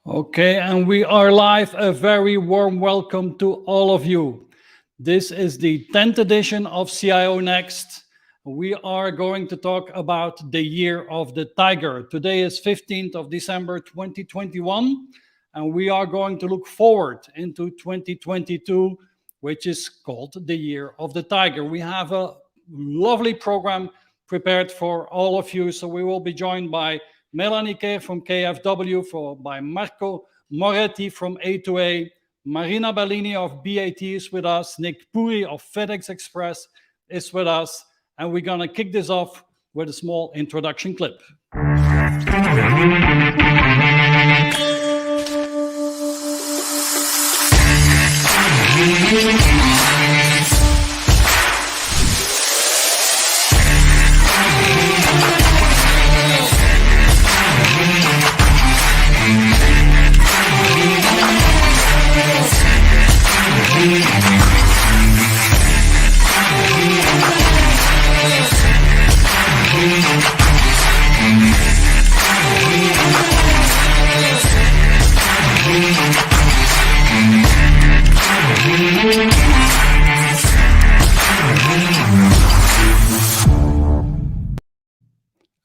Okay, and we are live. A very warm welcome to all of you. This is the 10th edition of CIONEXT. We are going to talk about the year of the tiger. Today is 15th of December 2021, and we are going to look forward into 2022, which is called the year of the tiger. We have a lovely program prepared for all of you, so we will be joined by Melanie Kehr from KfW, by Marco Moretti from A2A, Marina Bellini of BAT is with us, Nik Puri of FedEx Express is with us, and we're gonna kick this off with a small introduction clip.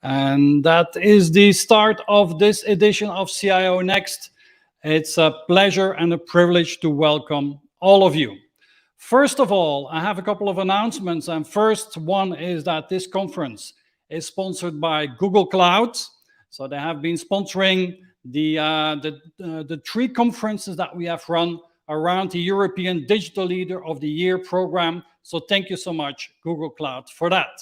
And that is the start of this edition of CIONEXT. It's a pleasure and a privilege to welcome all of you. First of all, I have a couple of announcements, and first one is that this conference is sponsored by Google Cloud. So they have been sponsoring the three conferences that we have run around the European Digital Leader of the Year program. So thank you so much, Google Cloud, for that.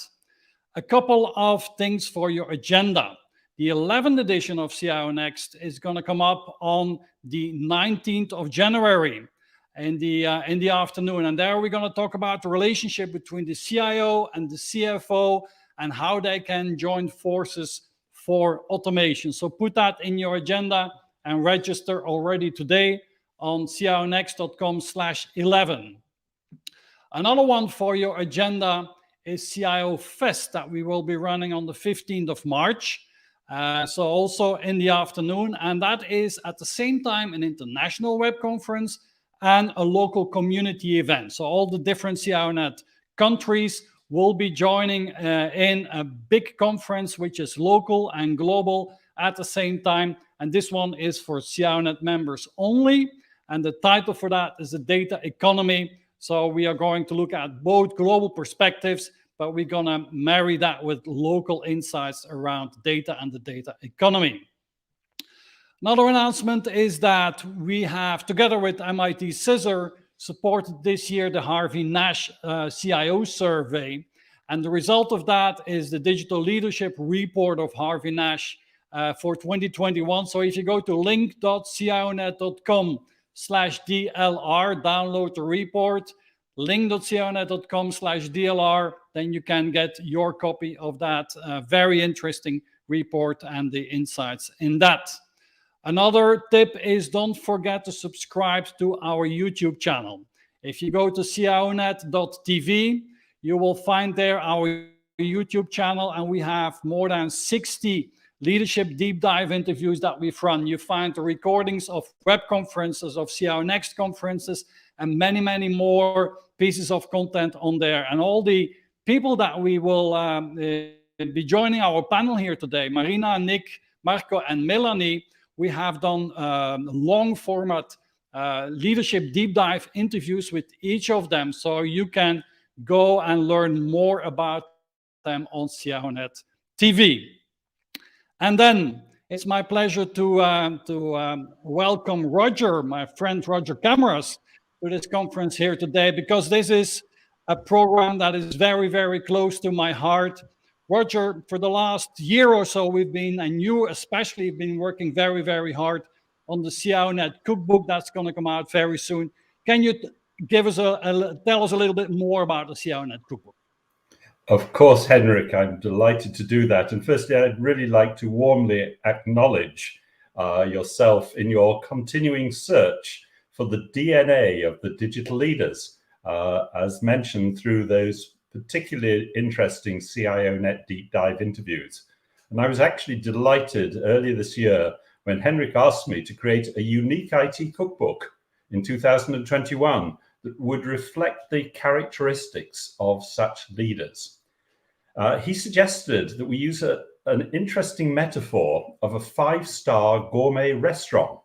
A couple of things for your agenda. The 11th edition of CIONEXT is going to come up on the 19th of January in the afternoon. And there we're going to talk about the relationship between the CIO and the CFO and how they can join forces for automation. So put that in your agenda and register already today on CIONEXT.com/11. Another one for your agenda is CIO Fest that we will be running on the 15th of March. So also in the afternoon, and that is at the same time an international web conference and a local community event. So all the different CIONET countries will be joining in a big conference, which is local and global at the same time. And this one is for CIONET members only. And the title for that is the Data Economy. So we are going to look at both global perspectives, but we're going to marry that with local insights around data and the data economy. Another announcement is that we have, together with MIT CISR, supported this year the Harvey Nash CIO survey. And the result of that is the Digital Leadership Report of Harvey Nash for 2021. So if you go to link.cionet.com/DLR, download the report, link.cionet.com/DLR, then you can get your copy of that very interesting report and the insights in that. Another tip is don't forget to subscribe to our YouTube channel. If you go to CIONET.tv, you will find there our YouTube channel, and we have more than 60 leadership deep dive interviews that we've run. You find the recordings of web conferences, of CIONEXT conferences, and many, many more pieces of content on there. And all the people that we will be joining our panel here today, Marina, Nik, Marco, and Melanie, we have done long format leadership deep dive interviews with each of them. So you can go and learn more about them on CIONET TV. And then it's my pleasure to welcome Roger, my friend Roger Cameras, to this conference here today, because this is a program that is very, very close to my heart. Roger, for the last year or so, we've been, and you especially, have been working very, very hard on the CIONET cookbook that's going to come out very soon. Can you give us tell us a little bit more about the CIONET cookbook? Of course, Hendrik, I'm delighted to do that. And firstly, I'd really like to warmly acknowledge yourself in your continuing search for the DNA of the digital leaders, as mentioned through those particularly interesting CIONET deep dive interviews. And I was actually delighted earlier this year when Hendrik asked me to create a unique IT cookbook in 2021 that would reflect the characteristics of such leaders. He suggested that we use an interesting metaphor of a 5-star gourmet restaurant.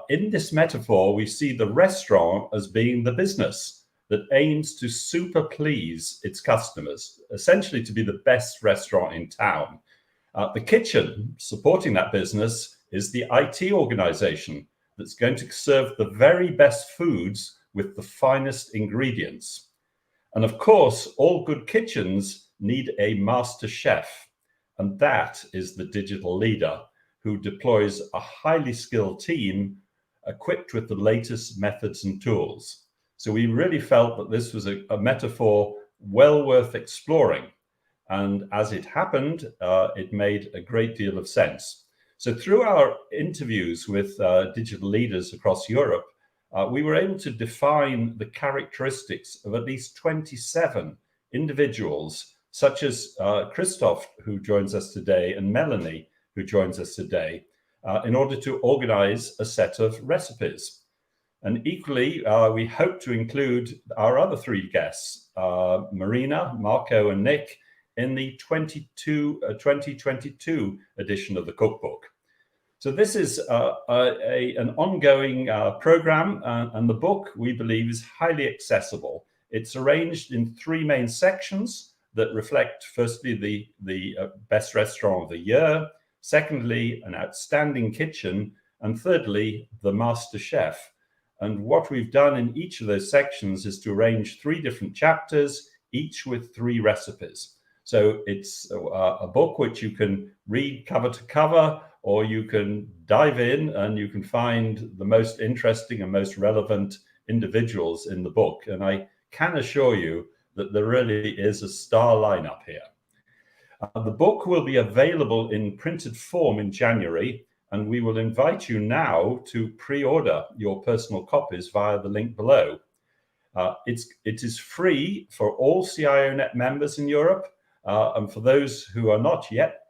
In this metaphor, we see the restaurant as being the business that aims to super please its customers, essentially to be the best restaurant in town. The kitchen supporting that business is the IT organization that's going to serve the very best foods with the finest ingredients. And of course, all good kitchens need a master chef, and that is the digital leader who deploys a highly skilled team equipped with the latest methods and tools. So we really felt that this was a metaphor well worth exploring. And as it happened, it made a great deal of sense. So through our interviews with digital leaders across Europe, we were able to define the characteristics of at least 27 individuals, such as Krzysztof, who joins us today, and Melanie, who joins us today, in order to organize a set of recipes. And equally, we hope to include our other 3 guests, Marina, Marco, and Nik, in the 2022 edition of the cookbook. So this is an ongoing program, and the book, we believe, is highly accessible. It's arranged in 3 main sections that reflect, firstly, the best restaurant of the year, secondly, an outstanding kitchen, and thirdly, the master chef. And what we've done in each of those sections is to arrange 3 different chapters, each with 3 recipes. So it's a book which you can read cover to cover, or you can dive in and you can find the most interesting and most relevant individuals in the book. And I can assure you that there really is a star lineup here. The book will be available in printed form in January, and we will invite you now to pre-order your personal copies via the link below. It is free for all CIONEXT members in Europe, and for those who are not yet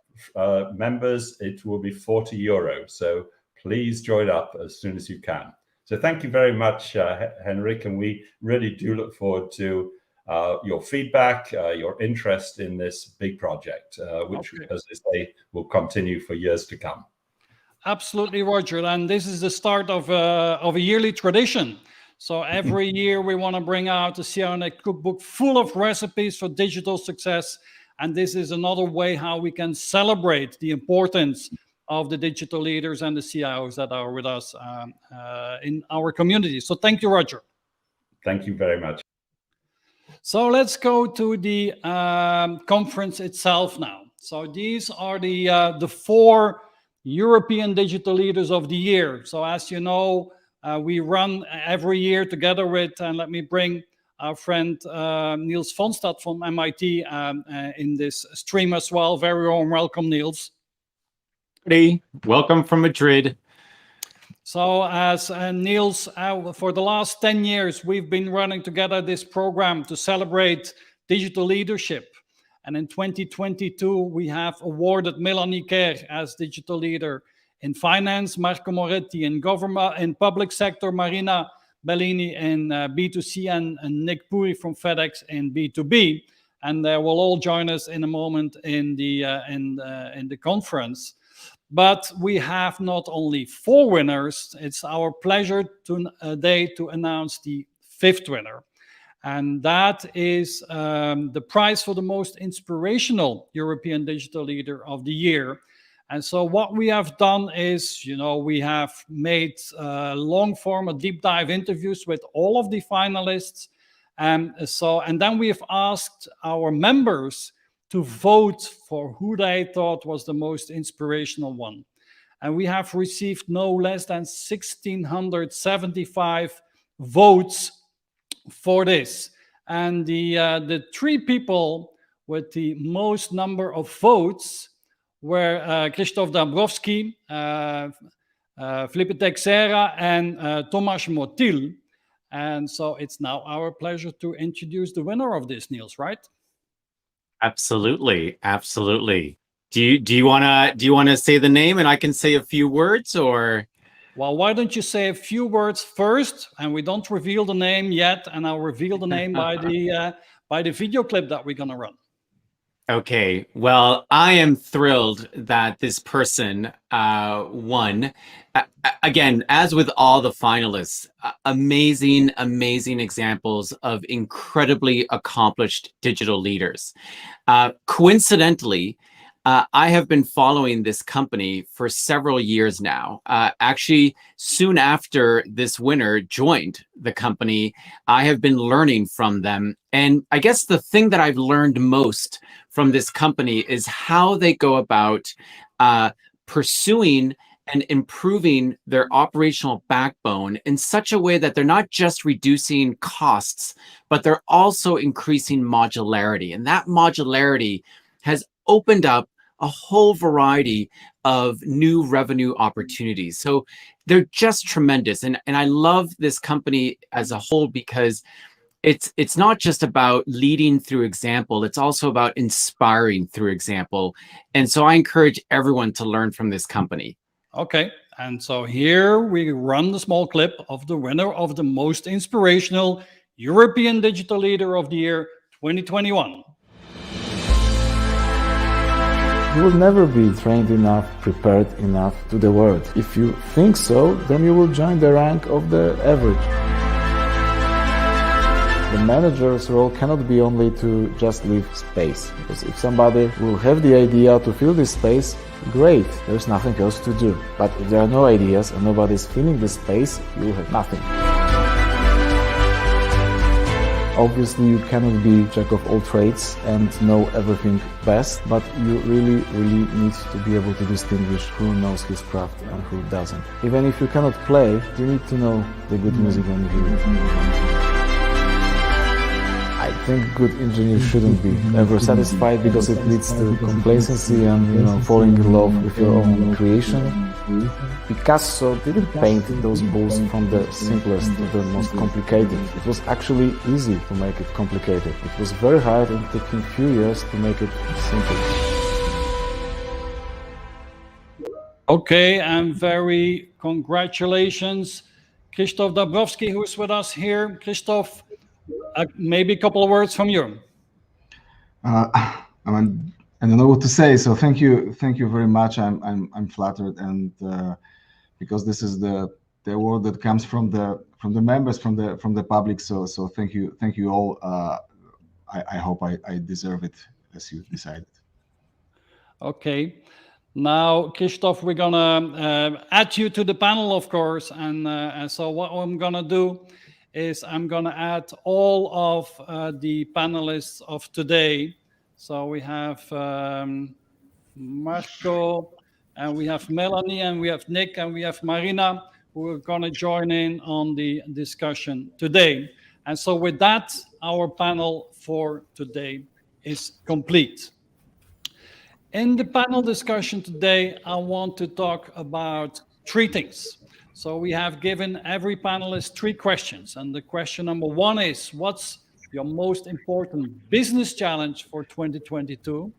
members, it will be €40. So please join up as soon as you can. So thank you very much, Hendrik, and we really do look forward to your feedback, your interest in this big project, which, as I say, will continue for years to come. Absolutely, Roger. And this is the start of a yearly tradition. So every year we want to bring out a CIONEXT cookbook full of recipes for digital success. And this is another way how we can celebrate the importance of the digital leaders and the CIOs that are with us in our community. So thank you, Roger. Thank you very much. So let's go to the conference itself now. So these are the 4 European digital leaders of the year. So as you know, we run every year together with, and let me bring our friend Nils Fonstad from MIT in this stream as well. Very warm welcome, Nils. Hey, welcome from Madrid. So as Nils, for the last 10 years, we've been running together this program to celebrate digital leadership. And in 2022, we have awarded Melanie Kehr as digital leader in finance, Marco Moretti in government, in public sector, Marina Bellini in B2C, and Nik Puri from FedEx in B2B. And they will all join us in a moment in the conference. But we have not only 4 winners, it's our pleasure today to announce the 5th winner. And that is the prize for the most inspirational European digital leader of the year. And so what we have done is, we have made long form, a deep dive interviews with all of the finalists. And then we have asked our members to vote for who they thought was the most inspirational one. And we have received no less than 1,675 votes for this. And the 3 people with the most number of votes were Krzysztof Dąbrowski, Felipe Teixeira, and Tomasz Motil. And so it's now our pleasure to introduce the winner of this, Nils, right? Absolutely. Absolutely. Do you wanna say the name and I can say a few words, or? Well, why don't you say a few words first, and we don't reveal the name yet, and I'll reveal the name by the video clip that we're gonna run. Okay, well, I am thrilled that this person won. Again, as with all the finalists, amazing examples of incredibly accomplished digital leaders. Coincidentally, I have been following this company for several years now. Actually, soon after this winner joined the company, I have been learning from them. And I guess the thing that I've learned most from this company is how they go about pursuing and improving their operational backbone in such a way that they're not just reducing costs, but they're also increasing modularity. And that modularity has opened up a whole variety of new revenue opportunities. So they're just tremendous. And I love this company as a whole because it's not just about leading through example, it's also about inspiring through example. And so I encourage everyone to learn from this company. Okay, and so here we run the small clip of the winner of the most inspirational European Digital Leader of the Year 2021. You will never be trained enough, prepared enough to the world. If you think so, then you will join the rank of the average. The manager's role cannot be only to just leave space, because if somebody will have the idea to fill this space, great, there's nothing else to do. But if there are no ideas and nobody's filling the space, you will have nothing. Obviously, you cannot be jack of all trades and know everything best, but you really need to be able to distinguish who knows his craft and who doesn't. Even if you cannot play, you need to know the good music on the video. I think good engineers shouldn't be ever satisfied because it leads to complacency and falling in love with your own creation. Picasso didn't paint those bulls from the simplest to the most complicated. It was actually easy to make it complicated. It was very hard and taking few years to make it simple. Okay, and very congratulations, Krzysztof Dąbrowski, who's with us here. Krzysztof, maybe a couple of words from you. I don't know what to say. So thank you very much. I'm flattered, and because this is the award that comes from the members, from the public. So thank you all. I hope I deserve it as you decided. Okay. Now, Krzysztof, we're gonna add you to the panel, of course, and so what I'm gonna do is I'm going to add all of the panelists of today. So we have Marco, and we have Melanie, and we have Nik, and we have Marina, who are going to join in on the discussion today. And so with that, our panel for today is complete. In the panel discussion today, I want to talk about three things. So we have given every panelist three questions. And the question number one is, what's your most important business challenge for 2022?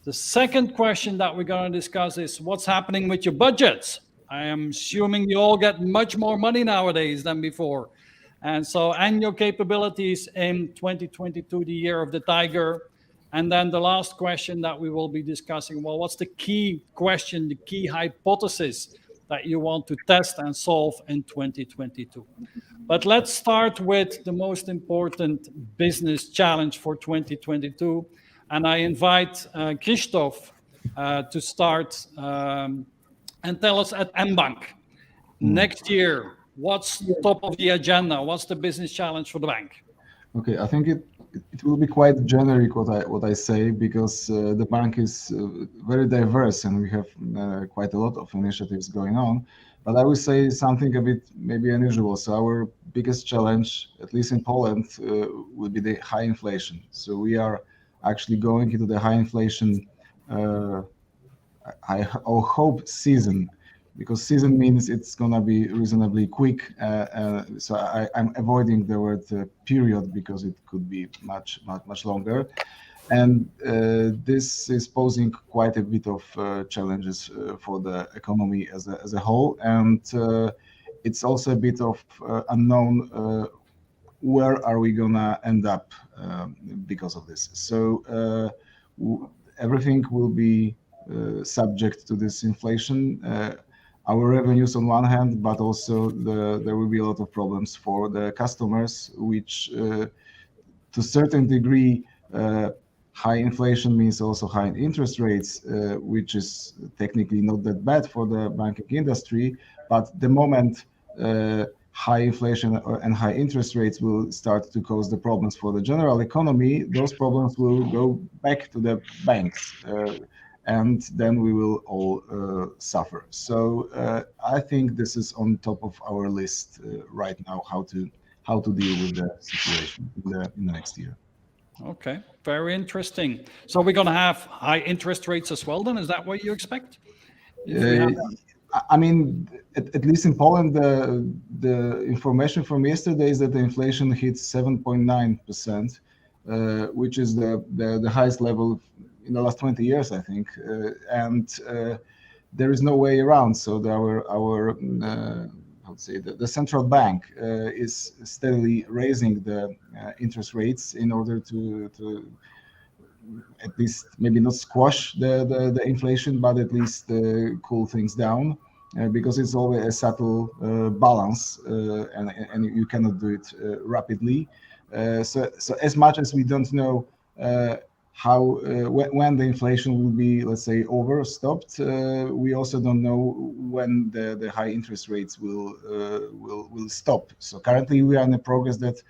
The second question that we're going to discuss is, what's happening with your budgets? I am assuming you all get much more money nowadays than before. And your capabilities in 2022, the year of the tiger. And then the last question that we will be discussing, well, what's the key question, the key hypothesis that you want to test and solve in 2022. But let's start with the most important business challenge for 2022. And I invite Krzysztof to start and tell us at mBank, next year, what's top of the agenda? What's the business challenge for the bank? Okay, I think it will be quite generic what I say, because the bank is very diverse and we have quite a lot of initiatives going on. But I will say something a bit maybe unusual. So our biggest challenge, at least in Poland, will be the high inflation. So we are actually going into the high inflation, I hope season, because season means it's gonna be reasonably quick. So I'm avoiding the word period because it could be much longer. And this is posing quite a bit of challenges for the economy as a whole. And it's also a bit of unknown where are we gonna end up because of this. So everything will be subject to this inflation. Our revenues on one hand, but also there will be a lot of problems for the customers, which to a certain degree, high inflation means also high interest rates, which is technically not that bad for the banking industry. But the moment high inflation and high interest rates will start to cause the problems for the general economy, those problems will go back to the banks. And then we will all suffer. So I think this is on top of our list right now, how to deal with the situation in the next year. Okay, very interesting. So we're going to have high interest rates as well then? Is that what you expect? I mean, at least in Poland, the information from yesterday is that the inflation hits 7.9%, which is the highest level in the last 20 years, I think. And there is no way around. So our I would say the central bank is steadily raising the interest rates in order to at least maybe not squash the inflation, but at least cool things down, because it's always a subtle balance, and you cannot do it rapidly. So as much as we don't know how when the inflation will be, let's say, stopped, we also don't know when the high interest rates will stop. So currently we are in a progress that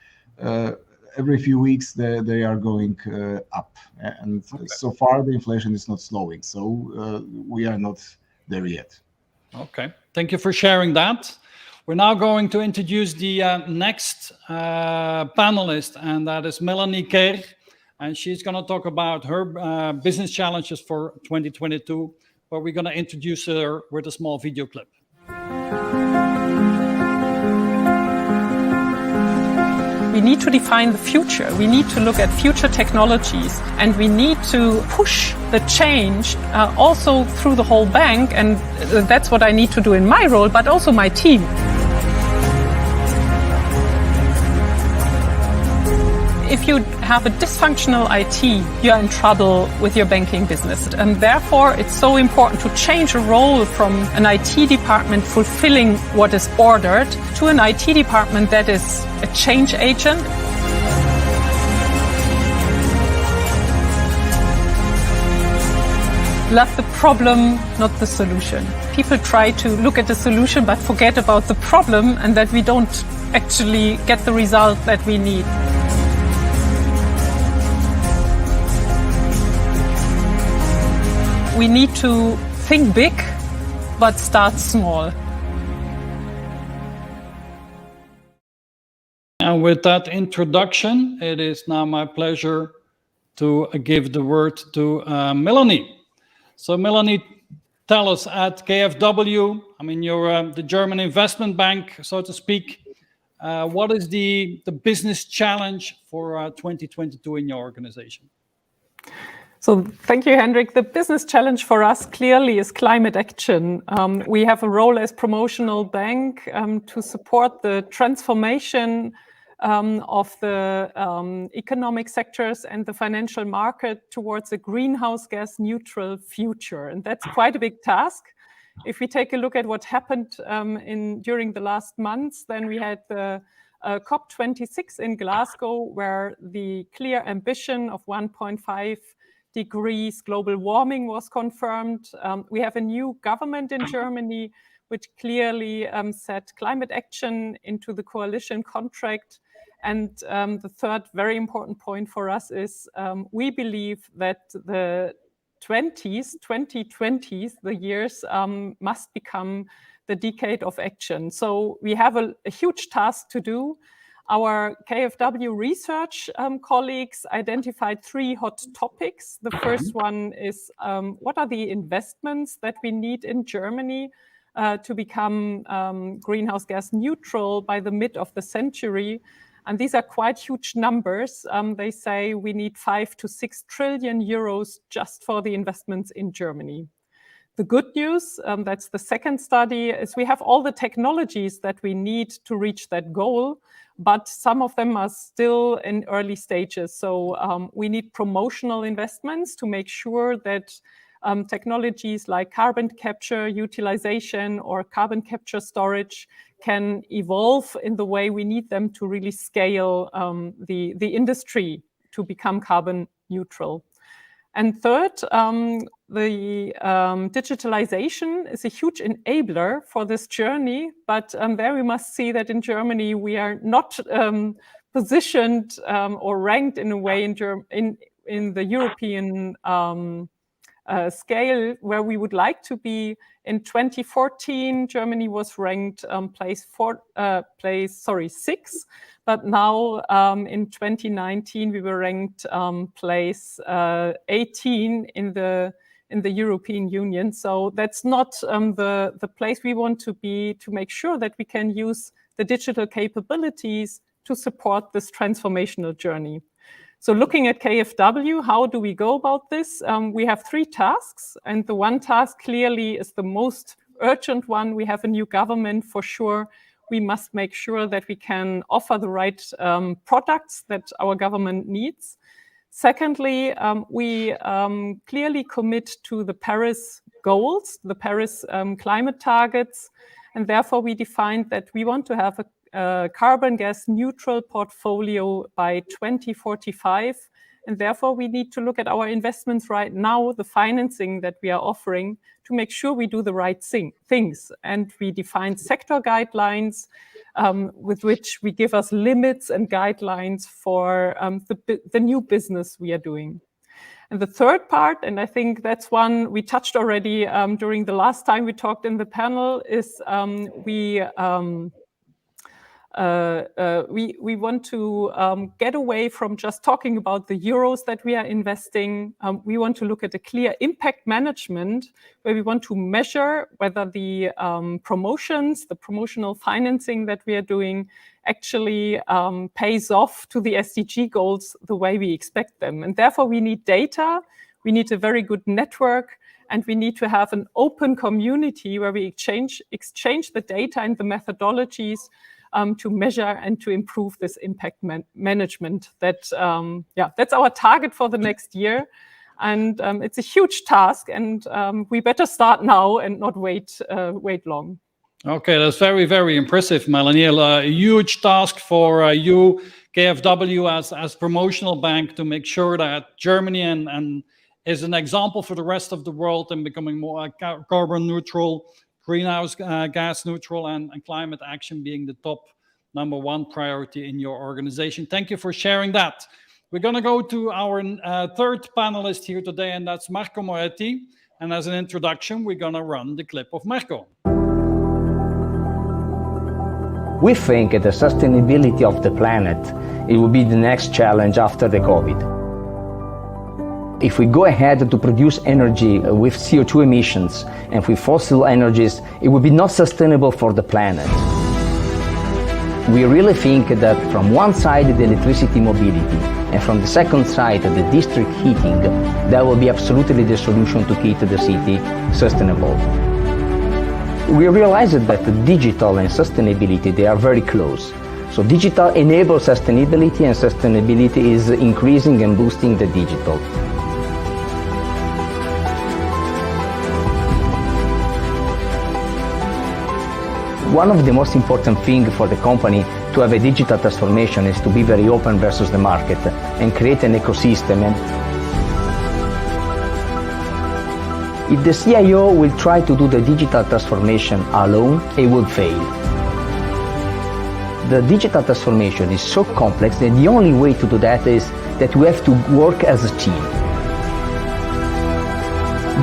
every few weeks they are going up, and so far the inflation is not slowing. So we are not there yet. Okay, thank you for sharing that. We're now going to introduce the next panelist, and that is Melanie Kehr. And she's going to talk about her business challenges for 2022, but we're going to introduce her with a small video clip. We need to define the future. We need to look at future technologies, and we need to push the change also through the whole bank. And that's what I need to do in my role, but also my team. If you have a dysfunctional IT, you're in trouble with your banking business. And therefore, it's so important to change a role from an IT department fulfilling what is ordered to an IT department that is a change agent. Love the problem, not the solution. People try to look at the solution but forget about the problem, and that we don't actually get the result that we need. We need to think big, but start small. And with that introduction, it is now my pleasure to give the word to Melanie. So Melanie, tell us, at KfW, I mean, you're the German investment bank, so to speak. What is the business challenge for 2022 in your organization? So thank you, Hendrik. The business challenge for us clearly is climate action. We have a role as promotional bank to support the transformation of the economic sectors and the financial market towards a greenhouse gas neutral future. And that's quite a big task. If we take a look at what happened during the last months, then we had the COP26 in Glasgow, where the clear ambition of 1.5 degrees global warming was confirmed. We have a new government in Germany, which clearly set climate action into the coalition contract. And the third very important point for us is we believe that the 2020s, the years, must become the decade of action. So we have a huge task to do. Our KfW research colleagues identified 3 hot topics. The first one is what are the investments that we need in Germany to become greenhouse gas neutral by the mid of the century? And these are quite huge numbers. They say we need 5 to 6 trillion euros just for the investments in Germany. The good news, that's the second study, is we have all the technologies that we need to reach that goal, but some of them are still in early stages. So we need promotional investments to make sure that technologies like carbon capture, utilization, or carbon capture storage can evolve in the way we need them to really scale the industry to become carbon neutral. And third, the digitalization is a huge enabler for this journey, but there we must see that in Germany we are not positioned or ranked in a way in the European scale where we would like to be. In 2014, Germany was ranked place 6, but now in 2019 we were ranked place 18 in the European Union. So that's not the place we want to be, to make sure that we can use the digital capabilities to support this transformational journey. So looking at KfW, how do we go about this? We have 3 tasks, and the one task clearly is the most urgent one. We have a new government for sure. We must make sure that we can offer the right products that our government needs. Secondly, we clearly commit to the Paris goals, the Paris climate targets, and therefore we defined that we want to have a carbon gas neutral portfolio by 2045. And therefore we need to look at our investments right now, the financing that we are offering, to make sure we do the right things. And we define sector guidelines with which we give us limits and guidelines for the new business we are doing. And the third part, and I think that's one we touched already during the last time we talked in the panel, is we want to get away from just talking about the euros that we are investing. We want to look at a clear impact management where we want to measure whether the promotions, the promotional financing that we are doing actually pays off to the SDG goals the way we expect them. And therefore we need data, we need a very good network, and we need to have an open community where we exchange the data and the methodologies to measure and to improve this impact management. That's our target for the next year. And it's a huge task, and we better start now and not wait long. Okay, that's very, very impressive, Melanie. A huge task for you, KfW, as promotional bank, to make sure that Germany and is an example for the rest of the world in becoming more carbon neutral, greenhouse gas neutral, and climate action being the top #1 priority in your organization. Thank you for sharing that. We're going to go to our third panelist here today, and that's Marco Moretti. And as an introduction, we're going to run the clip of Marco. We think the sustainability of the planet, it will be the next challenge after the COVID. If we go ahead to produce energy with CO2 emissions and with fossil energies, it will be not sustainable for the planet. We really think that from one side the electricity mobility and from the second side the district heating, that will be absolutely the solution to keep the city sustainable. We realized that the digital and sustainability, they are very close. So digital enables sustainability, and sustainability is increasing and boosting the digital. One of the most important things for the company to have a digital transformation is to be very open versus the market and create an ecosystem. And if the CIO will try to do the digital transformation alone, it will fail. The digital transformation is so complex that the only way to do that is that we have to work as a team.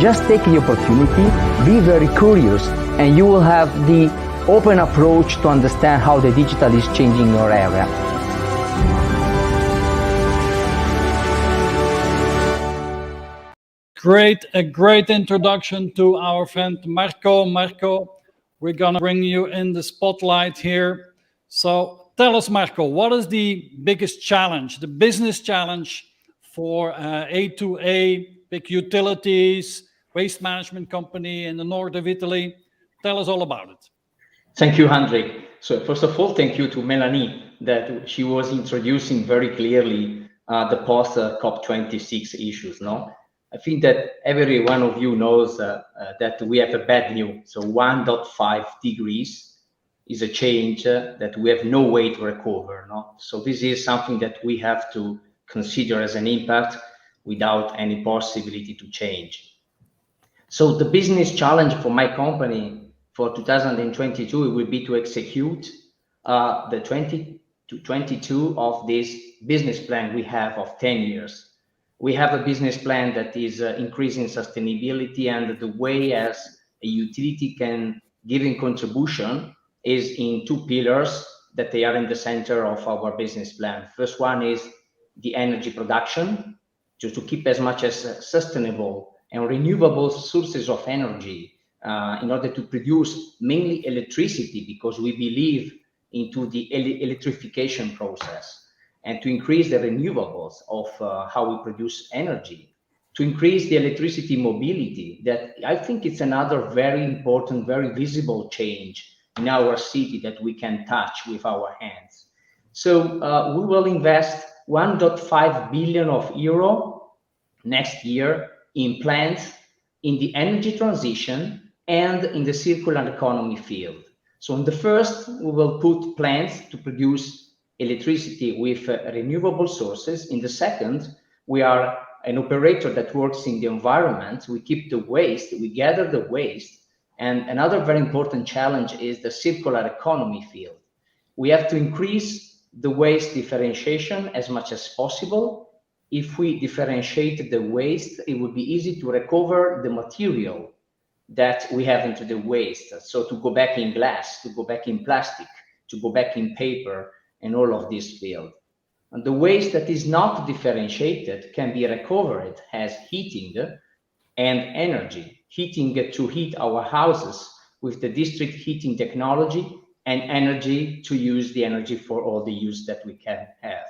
Just take the opportunity, be very curious, and you will have the open approach to understand how the digital is changing your area. A great introduction to our friend Marco. Marco, we're gonna bring you in the spotlight here. So Tell us, Marco, what is the biggest challenge, the business challenge for A2A, big utilities, waste management company in the north of Italy? Tell us all about it. Thank you, Hendrik. So first of all, thank you to Melanie that she was introducing very clearly the post COP26 issues. No, I think that every one of you knows that we have a bad news. So 1.5 degrees is a change that we have no way to recover. No, so this is something that we have to consider as an impact without any possibility to change. So the business challenge for my company for 2022, it will be to execute the 2022 of this business plan we have of 10 years. We have a business plan that is increasing sustainability, and the way as a utility can give in contribution is in two pillars that they are in the center of our business plan. First one is the energy production, just to keep as much as sustainable and renewable sources of energy in order to produce mainly electricity, because we believe into the electrification process, and to increase the renewables of how we produce energy, to increase the electricity mobility. That I think it's another very important, very visible change in our city that we can touch with our hands. So we will invest 1.5 billion euro next year in plants in the energy transition and in the circular economy field. So in the first, we will put plants to produce electricity with renewable sources. In the second, we are an operator that works in the environment. We keep the waste, we gather the waste. And another very important challenge is the circular economy field. We have to increase the waste differentiation as much as possible. If we differentiate the waste, it would be easy to recover the material that we have into the waste. So to go back in glass, to go back in plastic, to go back in paper, and all of this field. And the waste that is not differentiated can be recovered as heating and energy. Heating to heat our houses with the district heating technology, and energy to use the energy for all the use that we can have.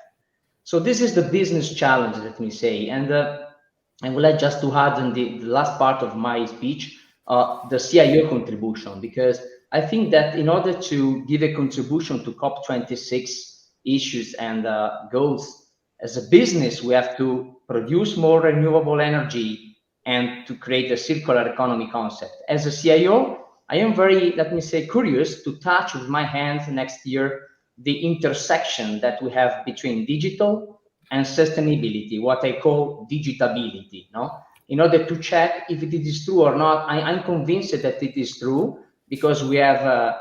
So this is the business challenge, let me say. And I would like just to add in the last part of my speech, the CIO contribution, because I think that in order to give a contribution to COP26 issues and goals, as a business, we have to produce more renewable energy and to create a circular economy concept. As a CIO, I am very, let me say, curious to touch with my hands next year the intersection that we have between digital and sustainability, what I call digitability, no? In order to check if it is true or not. I'm convinced that it is true, because we have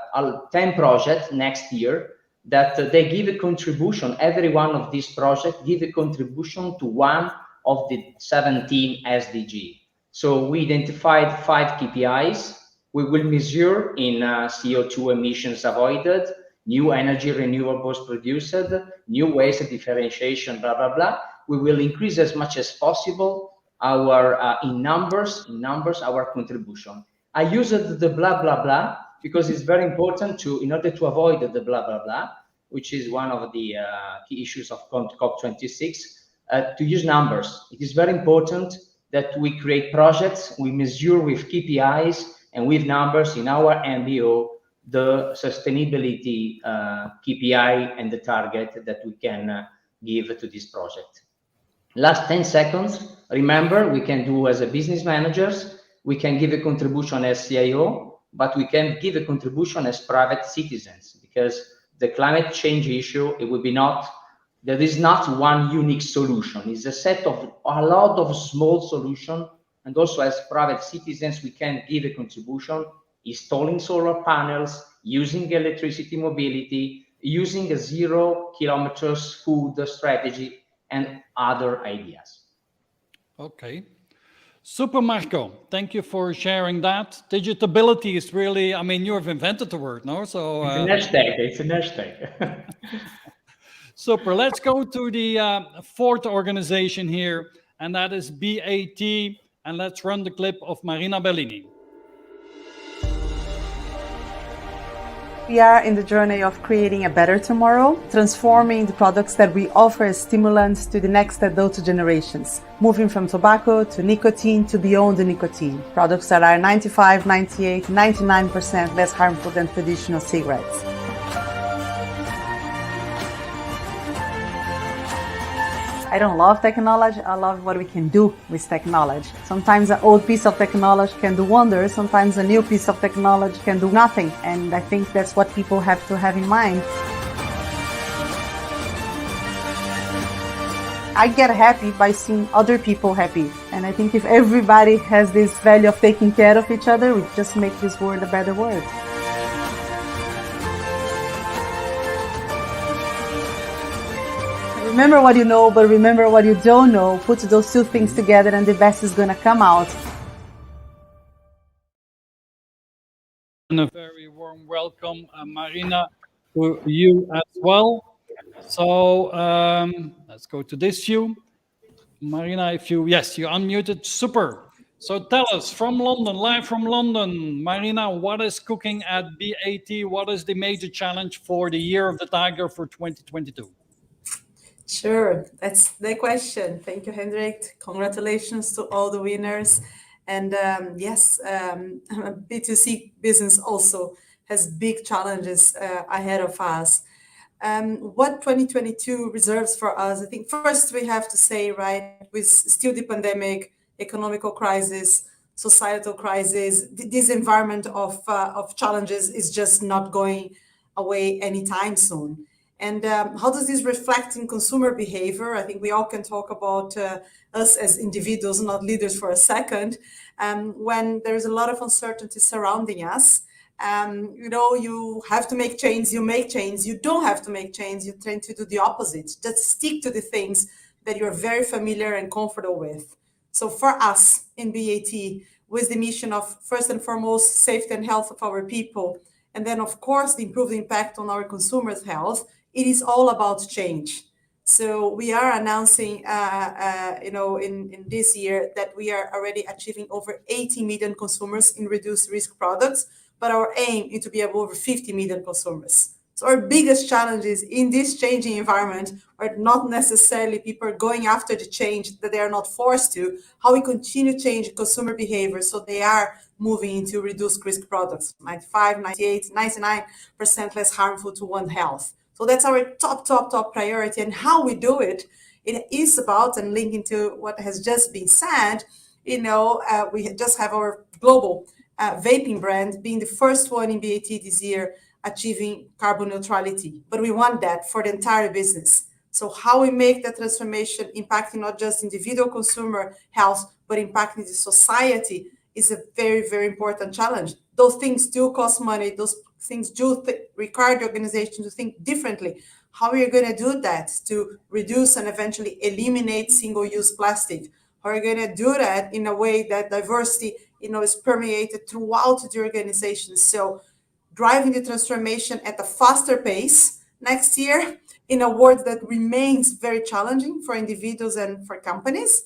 10 projects next year that they give a contribution. Every one of these projects give a contribution to one of the 17 SDG. So we identified 5 KPIs. We will measure in CO2 emissions avoided, new energy renewables produced, new waste differentiation, blah, blah, blah. We will increase as much as possible our in numbers, our contribution. I used the blah, blah, blah, because it's very important to, in order to avoid the blah, blah, blah, which is one of the key issues of COP26, to use numbers. It is very important that we create projects, we measure with KPIs and with numbers in our MBO, the sustainability KPI and the target that we can give to this project. Last 10 seconds, remember, we can do as a business managers, we can give a contribution as CIO, but we can give a contribution as private citizens, because the climate change issue, it will be not, there is not one unique solution. It's a set of a lot of small solutions, and also as private citizens, we can give a contribution, installing solar panels, using electricity mobility, using a 0 kilometers food strategy, and other ideas. Okay. Super, Marco. Thank you for sharing that. Digitability is really, I mean, you have invented the word, no? So it's an hashtag. Super. Let's go to the fourth organization here, and that is BAT. And let's run the clip of Marina Bellini. We are in the journey of creating a better tomorrow, transforming the products that we offer as stimulants to the next adult generations, moving from tobacco to nicotine to beyond the nicotine, products that are 95, 98, 99% less harmful than traditional cigarettes. I don't love technology, I love what we can do with technology. Sometimes an old piece of technology can do wonders, sometimes a new piece of technology can do nothing, and I think that's what people have to have in mind. I get happy by seeing other people happy, and I think if everybody has this value of taking care of each other, we just make this world a better world. Remember what you know, but remember what you don't know. Put those two things together and the best is going to come out. And a very warm welcome, Marina, to you as well. So let's go to this view. Marina, if you, yes, you unmuted, super. So tell us from London, live from London, Marina, what is cooking at BAT? What is the major challenge for the Year of the Tiger for 2022? Sure, that's the question. Thank you, Hendrik. Congratulations to all the winners. And yes, B2C business also has big challenges ahead of us. What 2022 reserves for us, I think first we have to say, right, with still the pandemic, economical crisis, societal crisis, this environment of challenges is just not going away anytime soon. And how does this reflect in consumer behavior? I think we all can talk about us as individuals, not leaders, for a second. When there's a lot of uncertainty surrounding us, you have to make change, you make change. You don't have to make change, you tend to do the opposite. Just stick to the things that you're very familiar and comfortable with. So for us in BAT, with the mission of first and foremost, safety and health of our people, and then of course, the improved impact on our consumers' health, it is all about change. So we are announcing, in this year that we are already achieving over 80 million consumers in reduced risk products, but our aim is to be over 50 million consumers. So our biggest challenges in this changing environment are not necessarily people going after the change that they are not forced to, how we continue to change consumer behavior so they are moving into reduced risk products, 95, 98, 99% less harmful to one's health. So that's our top priority. And how we do it, it is about, and linking to what has just been said, we just have our global vaping brand being the first one in BAT this year achieving carbon neutrality. But we want that for the entire business. So how we make that transformation impacting not just individual consumer health, but impacting the society is a very, very important challenge. Those things do cost money. Those things do require the organization to think differently. How are you going to do that to reduce and eventually eliminate single-use plastic? How are you going to do that in a way that diversity, is permeated throughout the organization? So driving the transformation at a faster pace next year in a world that remains very challenging for individuals and for companies.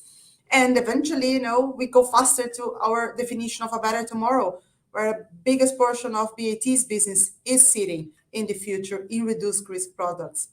And eventually, we go faster to our definition of a better tomorrow, where the biggest portion of BAT's business is sitting in the future in reduced risk products.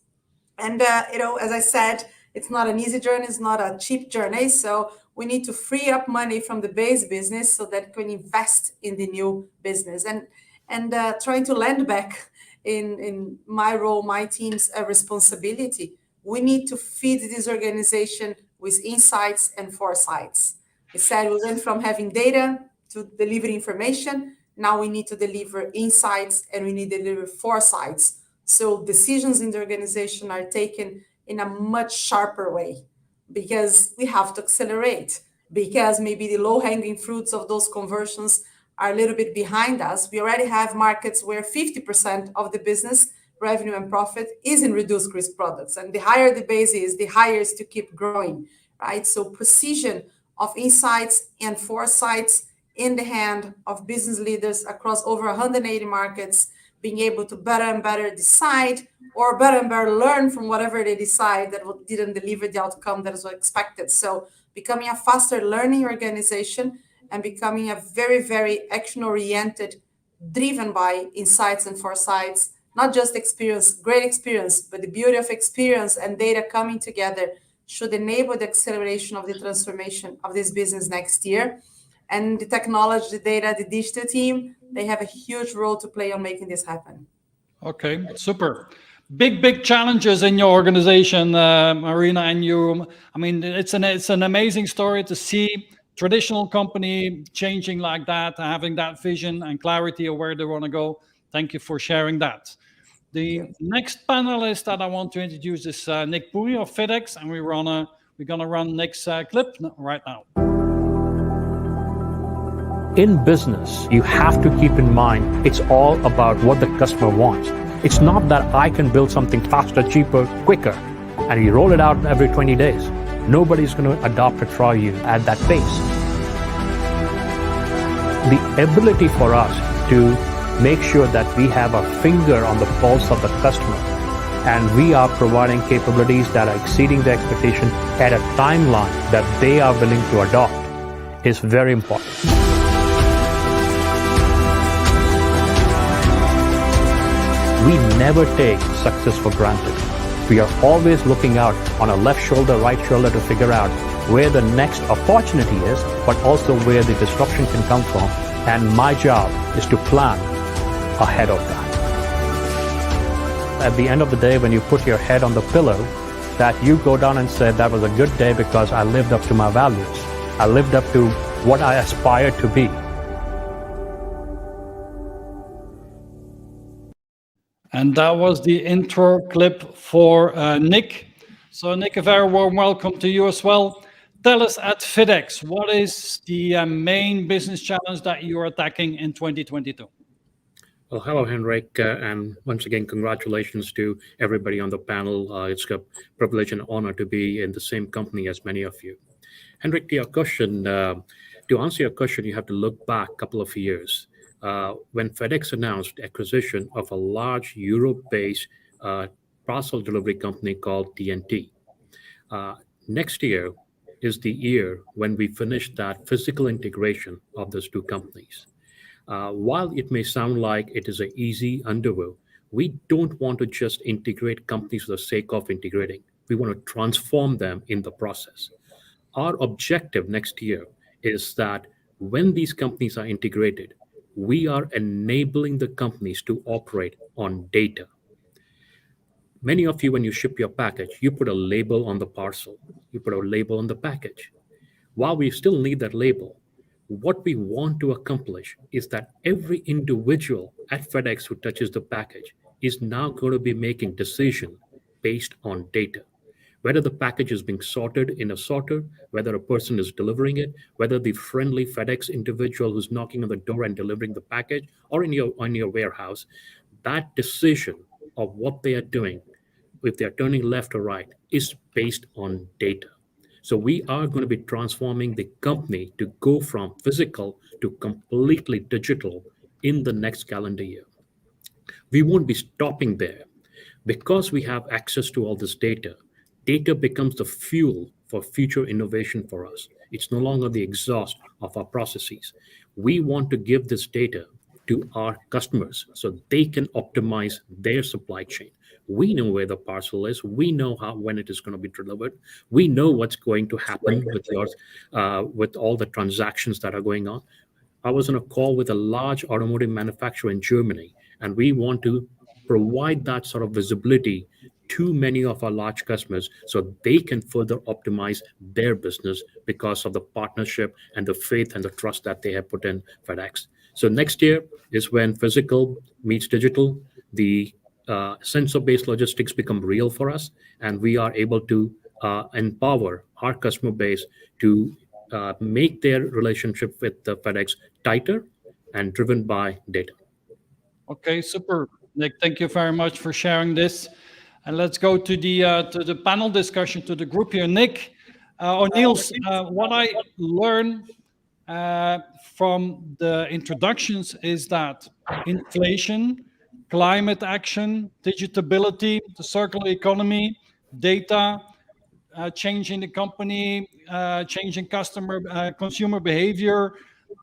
And, as I said, it's not an easy journey, it's not a cheap journey. So we need to free up money from the base business so that we can invest in the new business. And trying to land back in my role, my team's responsibility. We need to feed this organization with insights and foresights. We said we went from having data to deliver information. Now we need to deliver insights and we need to deliver foresights. So decisions in the organization are taken in a much sharper way because we have to accelerate, because maybe the low-hanging fruits of those conversions are a little bit behind us. We already have markets where 50% of the business revenue and profit is in reduced risk products. And the higher the base is, the higher is to keep growing, right? So precision of insights and foresights in the hand of business leaders across over 180 markets, being able to better and better decide or better and better learn from whatever they decide that didn't deliver the outcome that was expected. So becoming a faster learning organization and becoming a very, very action-oriented driven by insights and foresights, not just experience, great experience, but the beauty of experience and data coming together should enable the acceleration of the transformation of this business next year. And the technology, the data, the digital team, they have a huge role to play on making this happen. Okay, super. Big challenges in your organization, Marina, and you. I mean, it's an amazing story to see traditional company changing like that, having that vision and clarity of where they want to go. Thank you for sharing that. The next panelist that I want to introduce is Nik Puri of FedEx, and we're gonna run Nik's clip right now. In business, you have to keep in mind it's all about what the customer wants. It's not that I can build something faster, cheaper, quicker, and you roll it out every 20 days. Nobody's going to adopt it for you at that pace. The ability for us to make sure that we have a finger on the pulse of the customer and we are providing capabilities that are exceeding the expectation at a timeline that they are willing to adopt is very important. We never take success for granted. We are always looking out on our left shoulder, right shoulder to figure out where the next opportunity is, but also where the disruption can come from. And my job is to plan ahead of that. At the end of the day, when you put your head on the pillow, that you go down and say, that was a good day because I lived up to my values. I lived up to what I aspired to be. And that was the intro clip for Nik. So Nik, a very warm welcome to you as well. Tell us at FedEx, what is the main business challenge that you are attacking in 2022? Well, hello, Hendrik, and once again, congratulations to everybody on the panel. It's a privilege and honor to be in the same company as many of you. Hendrik, to your question, to answer your question, you have to look back a couple of years. When FedEx announced acquisition of a large Europe-based parcel delivery company called TNT. Next year is the year when we finish that physical integration of those two companies. While it may sound like it is an easy endeavor, we don't want to just integrate companies for the sake of integrating. We want to transform them in the process. Our objective next year is that when these companies are integrated, we are enabling the companies to operate on data. Many of you, when you ship your package, you put a label on the parcel, you put a label on the package. While we still need that label, what we want to accomplish is that every individual at FedEx who touches the package is now going to be making decisions based on data. Whether the package is being sorted in a sorter, whether a person is delivering it, whether the friendly FedEx individual who's knocking on the door and delivering the package, or in your warehouse, that decision of what they are doing, if they're turning left or right, is based on data. So we are going to be transforming the company to go from physical to completely digital in the next calendar year. We won't be stopping there. Because we have access to all this data, data becomes the fuel for future innovation for us. It's no longer the exhaust of our processes. We want to give this data to our customers so they can optimize their supply chain. We know where the parcel is. We know when it is going to be delivered. We know what's going to happen with all the transactions that are going on. I was on a call with a large automotive manufacturer in Germany, and we want to provide that sort of visibility to many of our large customers so they can further optimize their business because of the partnership and the faith and the trust that they have put in FedEx. So next year is when physical meets digital, the sensor-based logistics become real for us, and we are able to empower our customer base to make their relationship with the FedEx tighter and driven by data. Okay, super. Nik, thank you very much for sharing this. And let's go to the panel discussion, to the group here. Nik, or Nils, what I learned from the introductions is that inflation, climate action, digitability, the circular economy, data, changing the company, changing consumer behavior,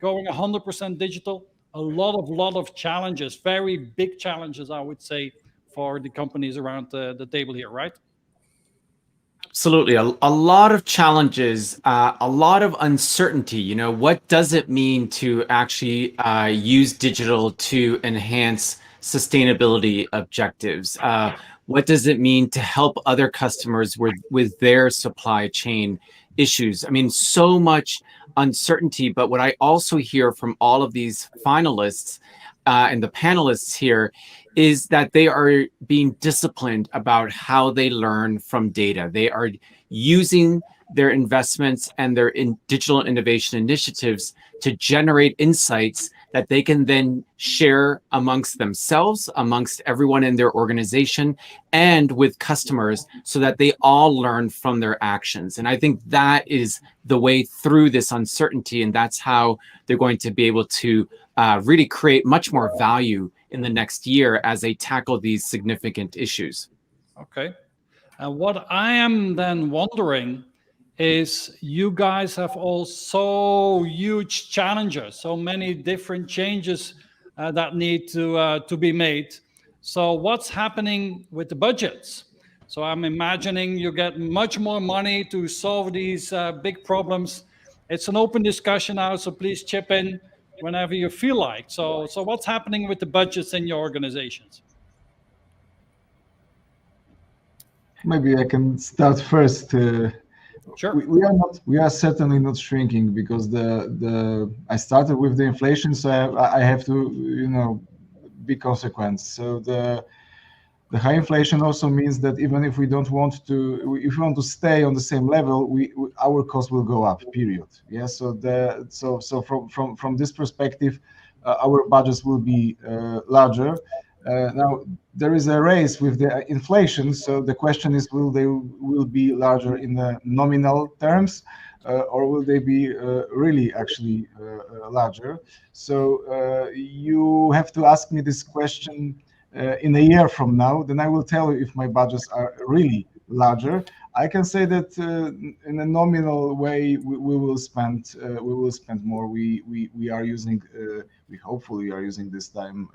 going 100% digital, a lot of challenges, very big challenges, I would say, for the companies around the table here, right? Absolutely. A lot of challenges, a lot of uncertainty. You know, what does it mean to actually use digital to enhance sustainability objectives? What does it mean to help other customers with their supply chain issues? I mean, so much uncertainty. But what I also hear from all of these finalists and the panelists here is that they are being disciplined about how they learn from data. They are using their investments and their digital innovation initiatives to generate insights that they can then share amongst themselves, amongst everyone in their organization, and with customers, so that they all learn from their actions. And I think that is the way through this uncertainty, and that's how they're going to be able to really create much more value in the next year as they tackle these significant issues. Okay. And what I am then wondering is, you guys have all so huge challenges, so many different changes that need to be made. So what's happening with the budgets? So I'm imagining you get much more money to solve these big problems. It's an open discussion now, so please chip in whenever you feel like. So what's happening with the budgets in your organizations? Maybe I can start first. Sure. We are certainly not shrinking, because I started with the inflation, so I have to be consequent. So the high inflation also means that even if we don't want to, if we want to stay on the same level, our cost will go up. Period. Yeah. So from this perspective, our budgets will be larger. Now there is a race with the inflation, so the question is, will they be larger in the nominal terms, or will they be really actually larger? So you have to ask me this question in a year from now. Then I will tell you if my budgets are really larger. I can say that in a nominal way we will spend more. We are using we hopefully are using this time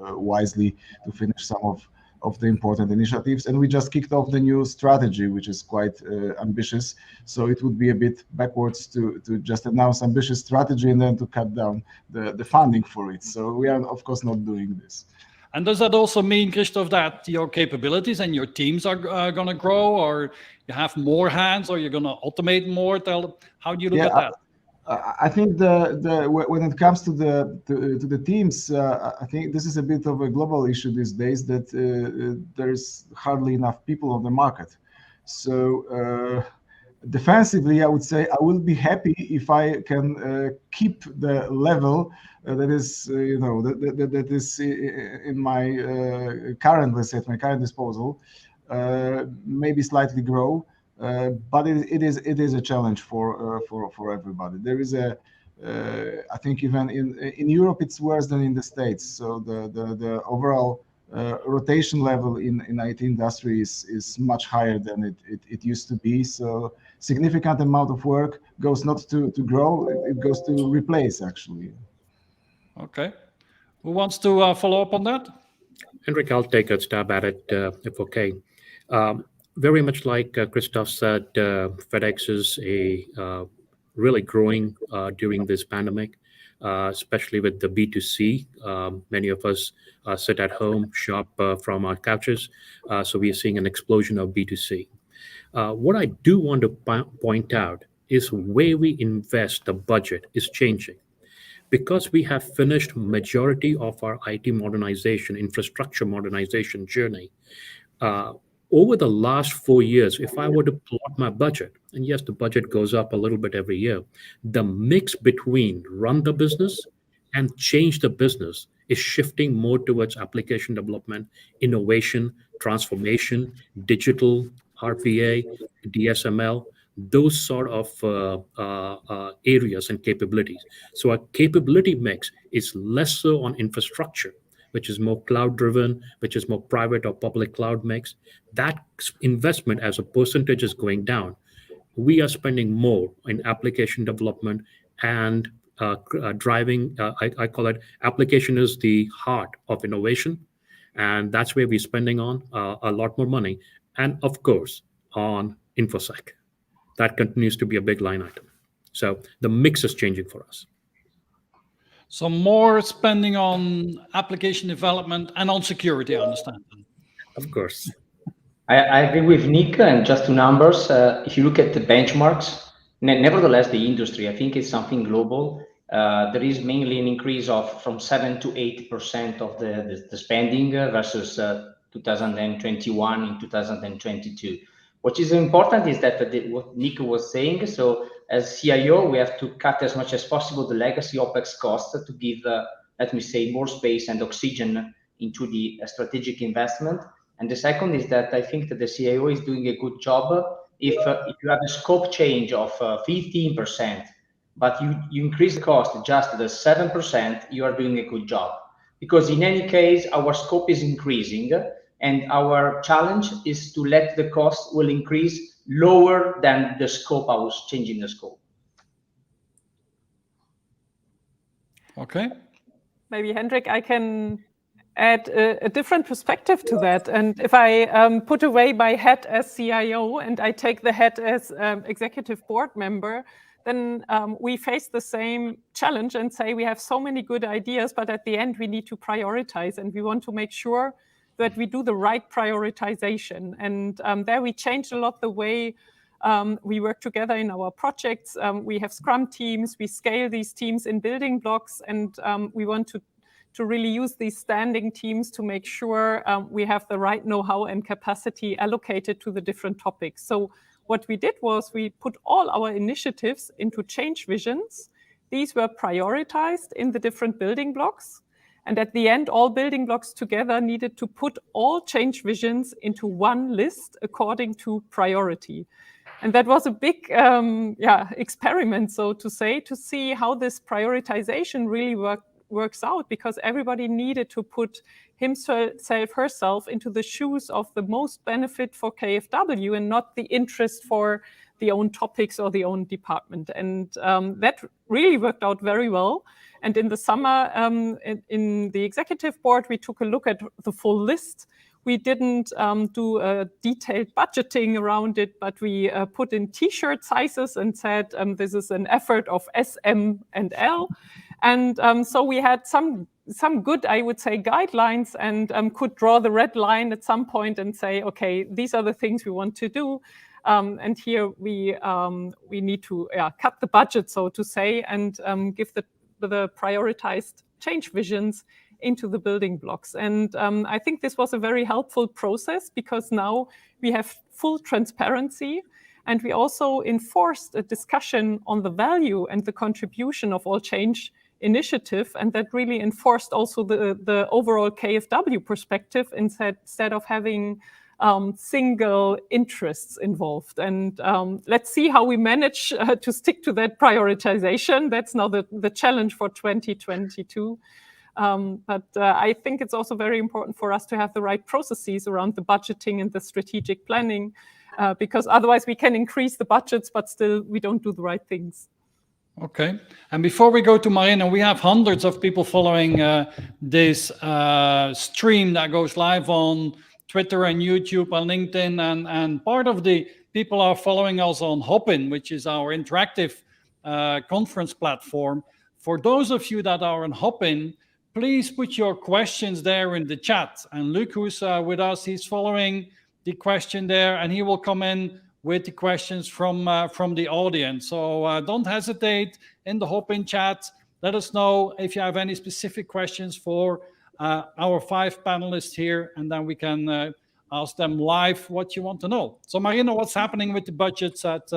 wisely to finish some of the important initiatives, and we just kicked off the new strategy, which is quite ambitious. So it would be a bit backwards to just announce ambitious strategy and then to cut down the funding for it. So we are of course not doing this. And does that also mean, Krzysztof, that your capabilities and your teams are going to grow, or you have more hands, or you're going to automate more? How do you look at that? I think when it comes to the teams, I think this is a bit of a global issue these days, that there's hardly enough people on the market. So defensively, I would say I will be happy if I can keep the level that is, that is in my current, let's say, at my current disposal. Maybe slightly grow, but it is a challenge for everybody. There is I think even in Europe it's worse than in the States. So the overall rotation level in IT industry is much higher than it used to be. So significant amount of work goes not to grow, it goes to replace, actually. Okay. Who wants to follow up on that? Hendrik, I'll take a stab at it, if okay. Very much like Krzysztof said, FedEx is really growing during this pandemic, especially with the B2C. Many of us sit at home, shop from our couches, so we are seeing an explosion of B2C. What I do want to point out is where we invest the budget is changing. Because we have finished majority of our IT modernization, infrastructure modernization journey, over the last 4 years, if I were to plot my budget, and yes, the budget goes up a little bit every year, the mix between run the business and change the business is shifting more towards application development, innovation, transformation, digital, RPA, DSML, those sort of areas and capabilities. So our capability mix is less so on infrastructure, which is more cloud driven, which is more private or public cloud mix. That investment as a percentage is going down. We are spending more in application development and driving, I call it application is the heart of innovation. And that's where we're spending on a lot more money. And of course, on InfoSec. That continues to be a big line item. So the mix is changing for us. So more spending on application development and on security, I understand. Of course. I agree with Nik, and just two numbers. If you look at the benchmarks, nevertheless, the industry, I think it's something global. There is mainly an increase of from 7 to 8% of the spending versus 2021 in 2022. What is important is that what Nik was saying. So as CIO, we have to cut as much as possible the legacy OPEX cost to give, let me say, more space and oxygen into the strategic investment. And the second is that I think that the CIO is doing a good job. If you have a scope change of 15%, but you increase the cost just the 7%, you are doing a good job. Because in any case, our scope is increasing, and our challenge is to let the cost will increase lower than the scope. I was changing the scope. Okay. Maybe Hendrik, I can add a different perspective to that. And if I put away my hat as CIO and I take the hat as executive board member, then we face the same challenge and say we have so many good ideas, but at the end we need to prioritize, and we want to make sure that we do the right prioritization. And there we changed a lot the way we work together in our projects. We have Scrum teams, we scale these teams in building blocks, and we want to really use these standing teams to make sure we have the right know-how and capacity allocated to the different topics. So what we did was we put all our initiatives into change visions. These were prioritized in the different building blocks. And at the end, all building blocks together needed to put all change visions into one list according to priority. And that was a big experiment, so to say, to see how this prioritization really works out, because everybody needed to put himself, herself into the shoes of the most benefit for KfW and not the interest for the own topics or the own department. And that really worked out very well. And in the summer, in the executive board, we took a look at the full list. We didn't do a detailed budgeting around it, but we put in T-shirt sizes and said, this is an effort of S, M, and L. And so we had some good, I would say, guidelines, and could draw the red line at some point and say, okay, these are the things we want to do. And here we need to cut the budget, so to say, and give the prioritized change visions into the building blocks. And I think this was a very helpful process, because now we have full transparency, and we also enforced a discussion on the value and the contribution of all change initiative, and that really enforced also the overall KfW perspective instead of having single interests involved. And let's see how we manage to stick to that prioritization. That's now the challenge for 2022. But I think it's also very important for us to have the right processes around the budgeting and the strategic planning, because otherwise we can increase the budgets, but still we don't do the right things. Okay. And before we go to Marina, we have hundreds of people following this stream that goes live on Twitter and YouTube and LinkedIn. And part of the people are following us on Hopin, which is our interactive conference platform. For those of you that are on Hopin, please put your questions there in the chat. And Luke, who's with us, he's following the question there, and he will come in with the questions from the audience. So don't hesitate in the Hopin chat. Let us know if you have any specific questions for our 5 panelists here, and then we can ask them live what you want to know. So Marina, what's happening with the budgets at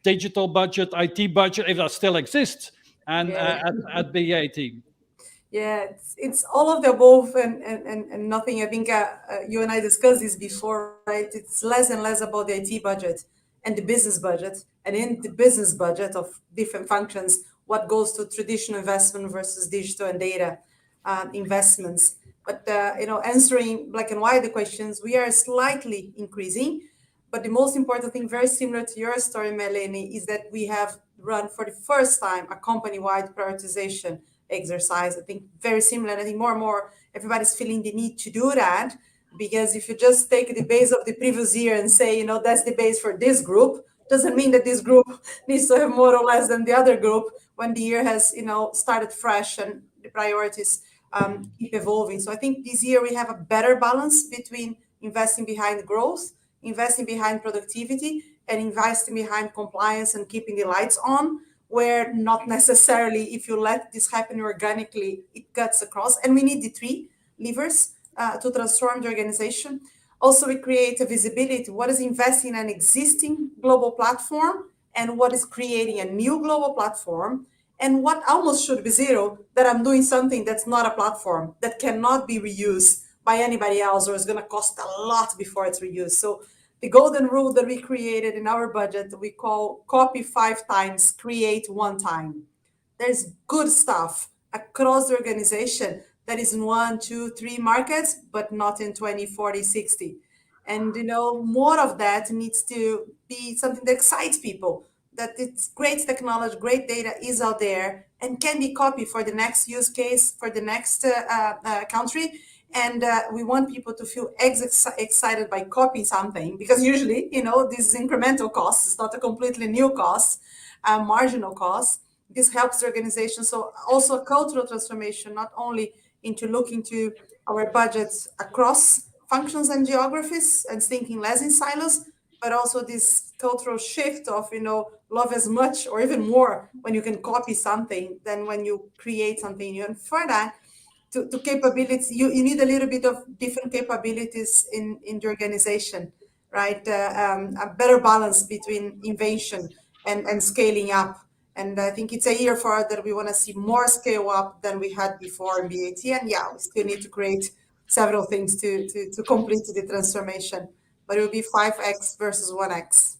digital budget, IT budget, if that still exists, and at BAT? Yeah, it's all of the above and nothing. I think you and I discussed this before, right? It's less and less about the IT budget and the business budget. And in the business budget of different functions, what goes to traditional investment versus digital and data investments. But, answering black and white the questions, we are slightly increasing. But the most important thing, very similar to your story, Melanie, is that we have run for the first time a company-wide prioritization exercise. I think very similar. I think more and more everybody's feeling the need to do that, because if you just take the base of the previous year and say, you know, that's the base for this group, doesn't mean that this group needs to have more or less than the other group when the year has, you know, started fresh and the priorities keep evolving. So I think this year we have a better balance between investing behind growth, investing behind productivity, and investing behind compliance and keeping the lights on, where not necessarily, if you let this happen organically, it cuts across. And we need the three levers to transform the organization. Also, we create a visibility. What is investing in an existing global platform, and what is creating a new global platform, and what almost should be zero, that I'm doing something that's not a platform, that cannot be reused by anybody else, or is going to cost a lot before it's reused. So the golden rule that we created in our budget, we call copy 5 times, create 1 time. There's good stuff across the organization that is in 1, 2, 3 markets, but not in 20, 40, 60. And, you know, more of that needs to be something that excites people, that it's great technology, great data is out there and can be copied for the next use case, for the next country. And we want people to feel excited by copying something, because usually, you know, this is incremental cost. It's not a completely new cost, marginal cost. This helps the organization. So also a cultural transformation, not only into looking to our budgets across functions and geographies and thinking less in silos, but also this cultural shift of, you know, love as much or even more when you can copy something than when you create something new. And for that, to capabilities, you need a little bit of different capabilities in the organization, right? A better balance between invention and scaling up. And I think it's a year for us that we want to see more scale up than we had before in BAT. And yeah, we still need to create several things to complete the transformation, but it will be 5x versus 1x.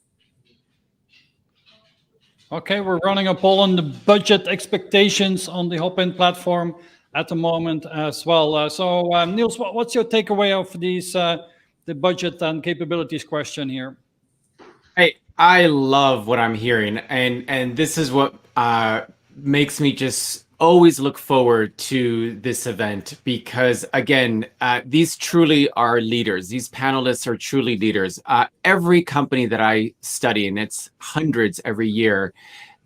Okay, we're running a poll on the budget expectations on the Hopin platform at the moment as well. So Nils, what's your takeaway of these the budget and capabilities question here? Hey, I love what I'm hearing, and this is what makes me just always look forward to this event, because again, these truly are leaders. These panelists are truly leaders. Every company that I study, and it's hundreds every year,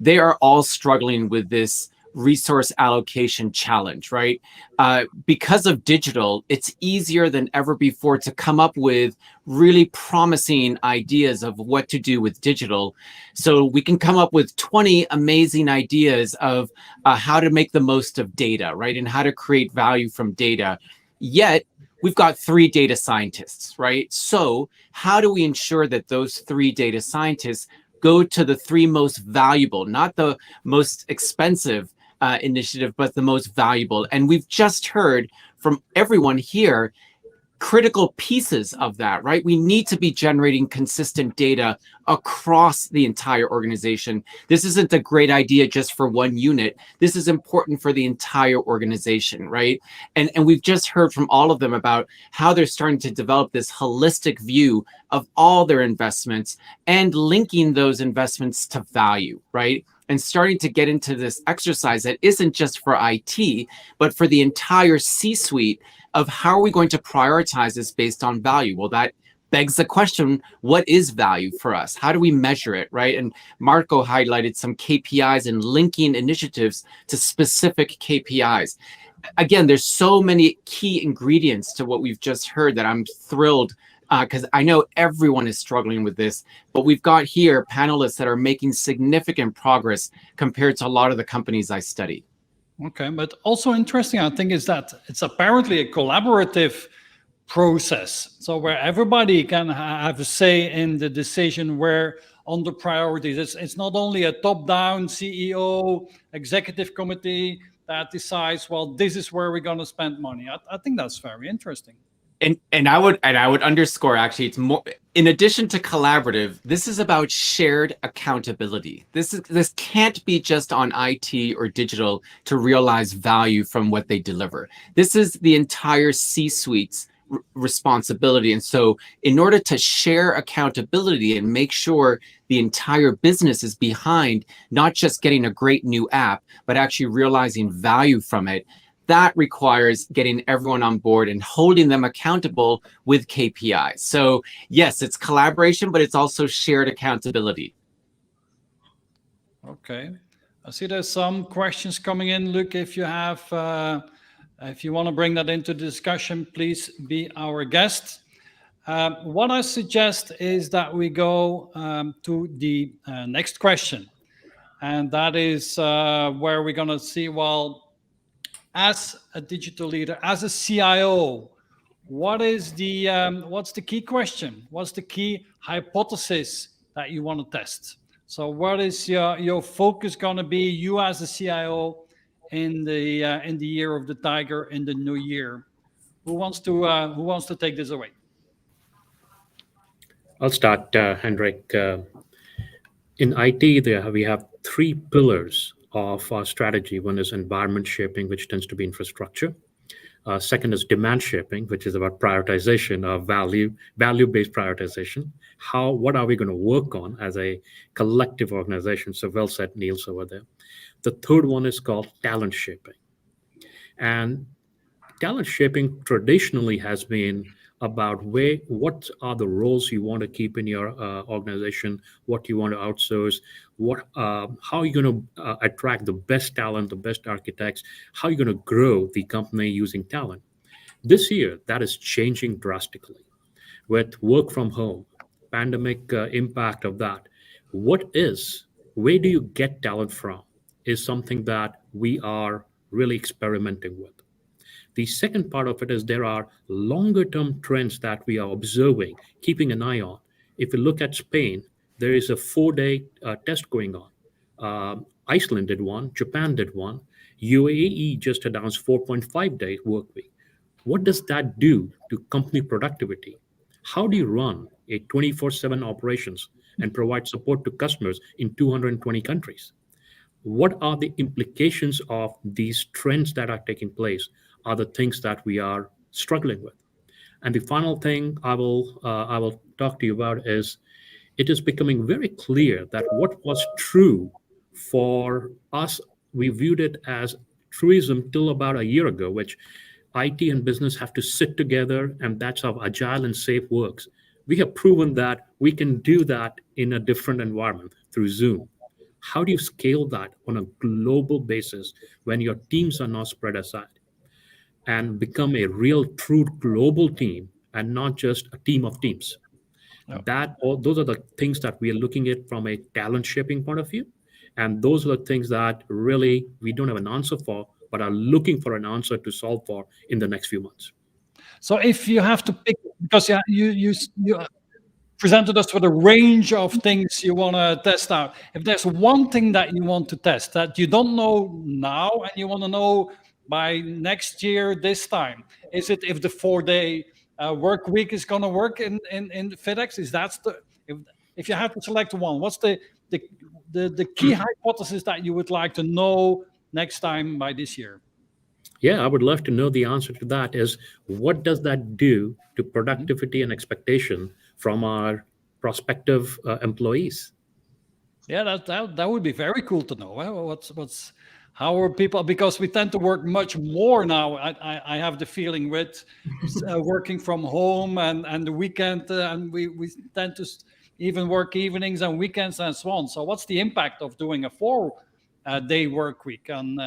they are all struggling with this resource allocation challenge, right? Because of digital, it's easier than ever before to come up with really promising ideas of what to do with digital. So we can come up with 20 amazing ideas of how to make the most of data, right? And how to create value from data. Yet we've got 3 data scientists, right? So how do we ensure that those 3 data scientists go to the 3 most valuable, not the most expensive initiative, but the most valuable? And we've just heard from everyone here critical pieces of that, right? We need to be generating consistent data across the entire organization. This isn't a great idea just for one unit. This is important for the entire organization, right? And we've just heard from all of them about how they're starting to develop this holistic view of all their investments and linking those investments to value, right? And starting to get into this exercise that isn't just for IT, but for the entire C-suite of how are we going to prioritize this based on value? Well, that begs the question, what is value for us? How do we measure it, right? And Marco highlighted some KPIs and linking initiatives to specific KPIs. Again, there's so many key ingredients to what we've just heard that I'm thrilled because I know everyone is struggling with this, but we've got here panelists that are making significant progress compared to a lot of the companies I study. Okay, but also interesting, I think, is that it's apparently a collaborative process. So where everybody can have a say in the decision where on the priorities. It's not only a top-down CEO, executive committee that decides, well, this is where we're going to spend money. I think that's very interesting. And I would underscore, actually, it's more, in addition to collaborative, this is about shared accountability. This can't be just on IT or digital to realize value from what they deliver. This is the entire C-suite's responsibility. And so in order to share accountability and make sure the entire business is behind not just getting a great new app, but actually realizing value from it, that requires getting everyone on board and holding them accountable with KPIs. So yes, it's collaboration, but it's also shared accountability. Okay. I see there's some questions coming in. Luke, if you have, if you want to bring that into the discussion, please be our guest. What I suggest is that we go to the next question. And that is where we're going to see, well, as a digital leader, as a CIO, what is the what's the key question? What's the key hypothesis that you want to test? So what is your focus going to be, you as a CIO, in the year of the tiger, in the new year? Who wants to take this away? I'll start, Hendrik. In IT, we have 3 pillars of our strategy. One is environment shaping, which tends to be infrastructure. Second is demand shaping, which is about prioritization of value-based prioritization. What are we going to work on as a collective organization? So well said, Nils, over there. The third one is called talent shaping. And talent shaping traditionally has been about what are the roles you want to keep in your organization, what you want to outsource, how are you going to attract the best talent, the best architects, how are you going to grow the company using talent. This year, that is changing drastically with work from home, pandemic impact of that. Where do you get talent from is something that we are really experimenting with. The second part of it is there are longer term trends that we are observing, keeping an eye on. If you look at Spain, there is a 4-day test going on. Iceland did one, Japan did one, UAE just announced 4.5-day work week. What does that do to company productivity? How do you run a 24/7 operations and provide support to customers in 220 countries? What are the implications of these trends that are taking place are the things that we are struggling with. And the final thing I will talk to you about is it is becoming very clear that what was true for us, we viewed it as truism till about a year ago, which IT and business have to sit together, and that's how agile and safe works. We have proven that we can do that in a different environment through Zoom. How do you scale that on a global basis when your teams are not spread aside and become a real true global team and not just a team of teams? Those are the things that we are looking at from a talent shaping point of view. And those are the things that really we don't have an answer for, but are looking for an answer to solve for in the next few months. So if you have to pick, because you presented us with a range of things you want to test out. If there's one thing that you want to test that you don't know now and you want to know by next year this time, is it if the 4-day work week is going to work in FedEx? Is that if you have to select one, what's the key hypothesis that you would like to know next time by this year? Yeah, I would love to know the answer to that. Is what does that do to productivity and expectation from our prospective employees? Yeah, that would be very cool to know. How are people, because we tend to work much more now. I have the feeling with working from home and the weekend, and we tend to even work evenings and weekends and so on. So what's the impact of doing a 4-day work week and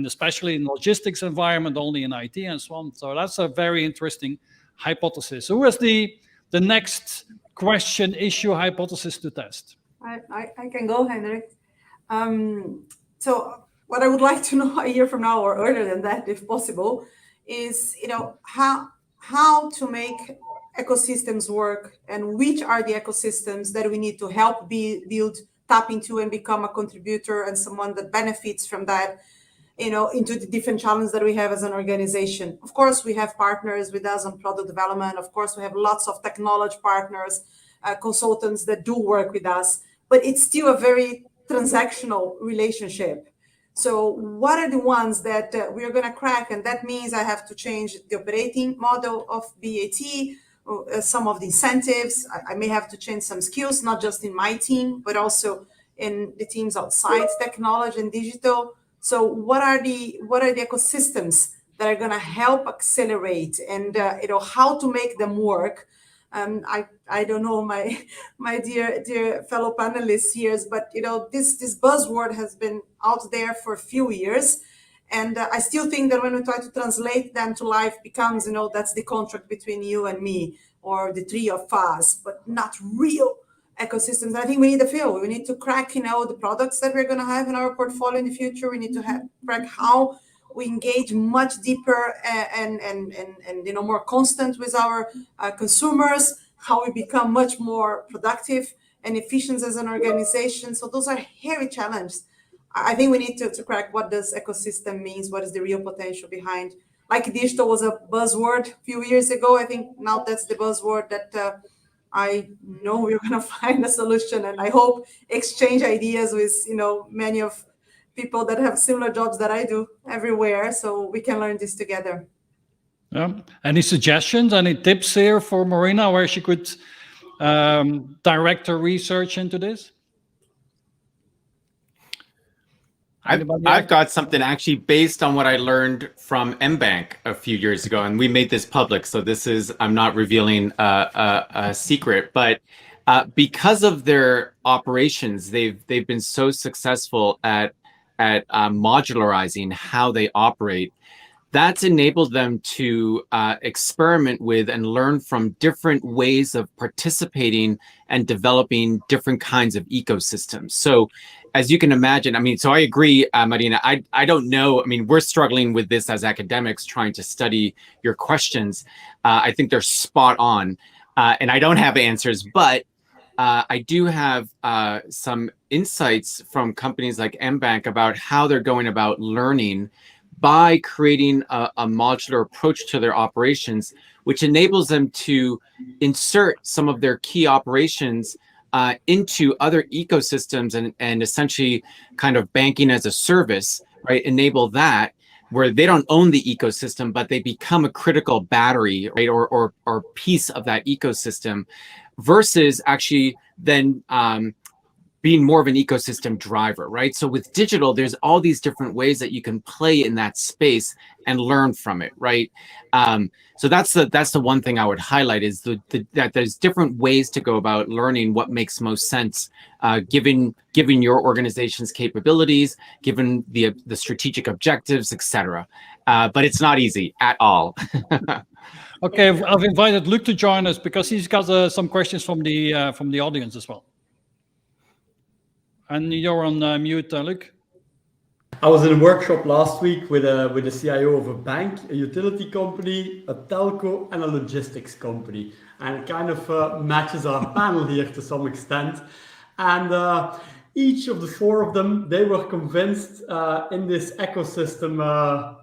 especially in logistics environment, only in IT and so on? So that's a very interesting hypothesis. Who has the next question, issue, hypothesis to test? I can go, Hendrik. So what I would like to know a year from now or earlier than that, if possible, is how to make ecosystems work and which are the ecosystems that we need to help build, tap into, and become a contributor and someone that benefits from that, into the different challenges that we have as an organization. Of course, we have partners with us on product development. Of course, we have lots of technology partners, consultants that do work with us, but it's still a very transactional relationship. So what are the ones that we are going to crack? And that means I have to change the operating model of BAT, some of the incentives. I may have to change some skills, not just in my team, but also in the teams outside technology and digital. So what are the ecosystems that are going to help accelerate and how to make them work? I don't know my dear fellow panelists here, but this buzzword has been out there for a few years, and I still think that when we try to translate them to life, becomes that's the contract between you and me or the three of us, but not real ecosystems. I think we need to feel. We need to crack the products that we're going to have in our portfolio in the future. We need to crack how we engage much deeper and more constant with our consumers, how we become much more productive and efficient as an organization. So those are hairy challenges. I think we need to crack what does ecosystem means, what is the real potential behind. Like digital was a buzzword a few years ago. I think now that's the buzzword that I know we're going to find a solution, and I hope exchange ideas with many of people that have similar jobs that I do everywhere, so we can learn this together. Yeah. Any suggestions, any tips here for Marina where she could direct her research into this? I've got something actually based on what I learned from mBank a few years ago, and we made this public, so this is, I'm not revealing a secret, but because of their operations, they've been so successful at modularizing how they operate. That's enabled them to experiment with and learn from different ways of participating and developing different kinds of ecosystems. So as you can imagine, I mean, so I agree, Marina, I don't know. I mean, we're struggling with this as academics trying to study your questions. I think they're spot on, and I don't have answers, but I do have some insights from companies like mBank about how they're going about learning by creating a modular approach to their operations, which enables them to insert some of their key operations into other ecosystems and essentially kind of banking as a service, right? Enable that where they don't own the ecosystem, but they become a critical battery, right? Or piece of that ecosystem versus actually then being more of an ecosystem driver, right? So with digital, there's all these different ways that you can play in that space and learn from it, right? So that's the one thing I would highlight is that there's different ways to go about learning what makes most sense, given your organization's capabilities, given the strategic objectives, etc. But it's not easy at all. Okay, I've invited Luc to join us because he's got some questions from the audience as well. And you're on mute, Luc. I was in a workshop last week with a CIO of a bank, a utility company, a telco, and a logistics company, and it kind of matches our panel here to some extent. And each of the four of them, they were convinced in this ecosystem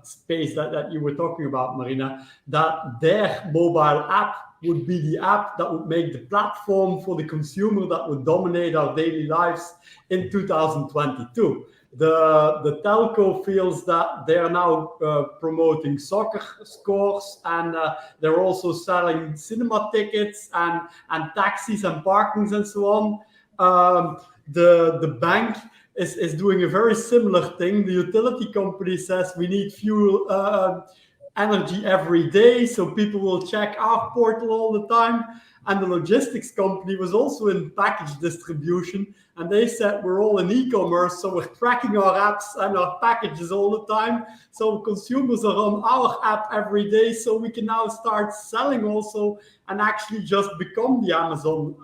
space that you were talking about, Marina, that their mobile app would be the app that would make the platform for the consumer that would dominate our daily lives in 2022. The telco feels that they are now promoting soccer scores, and they're also selling cinema tickets and taxis and parkings and so on. The bank is doing a very similar thing. The utility company says we need fuel energy every day, so people will check our portal all the time. And the logistics company was also in package distribution, and they said we're all in e-commerce, so we're tracking our apps and our packages all the time. So consumers are on our app every day, so we can now start selling also and actually just become the Amazon.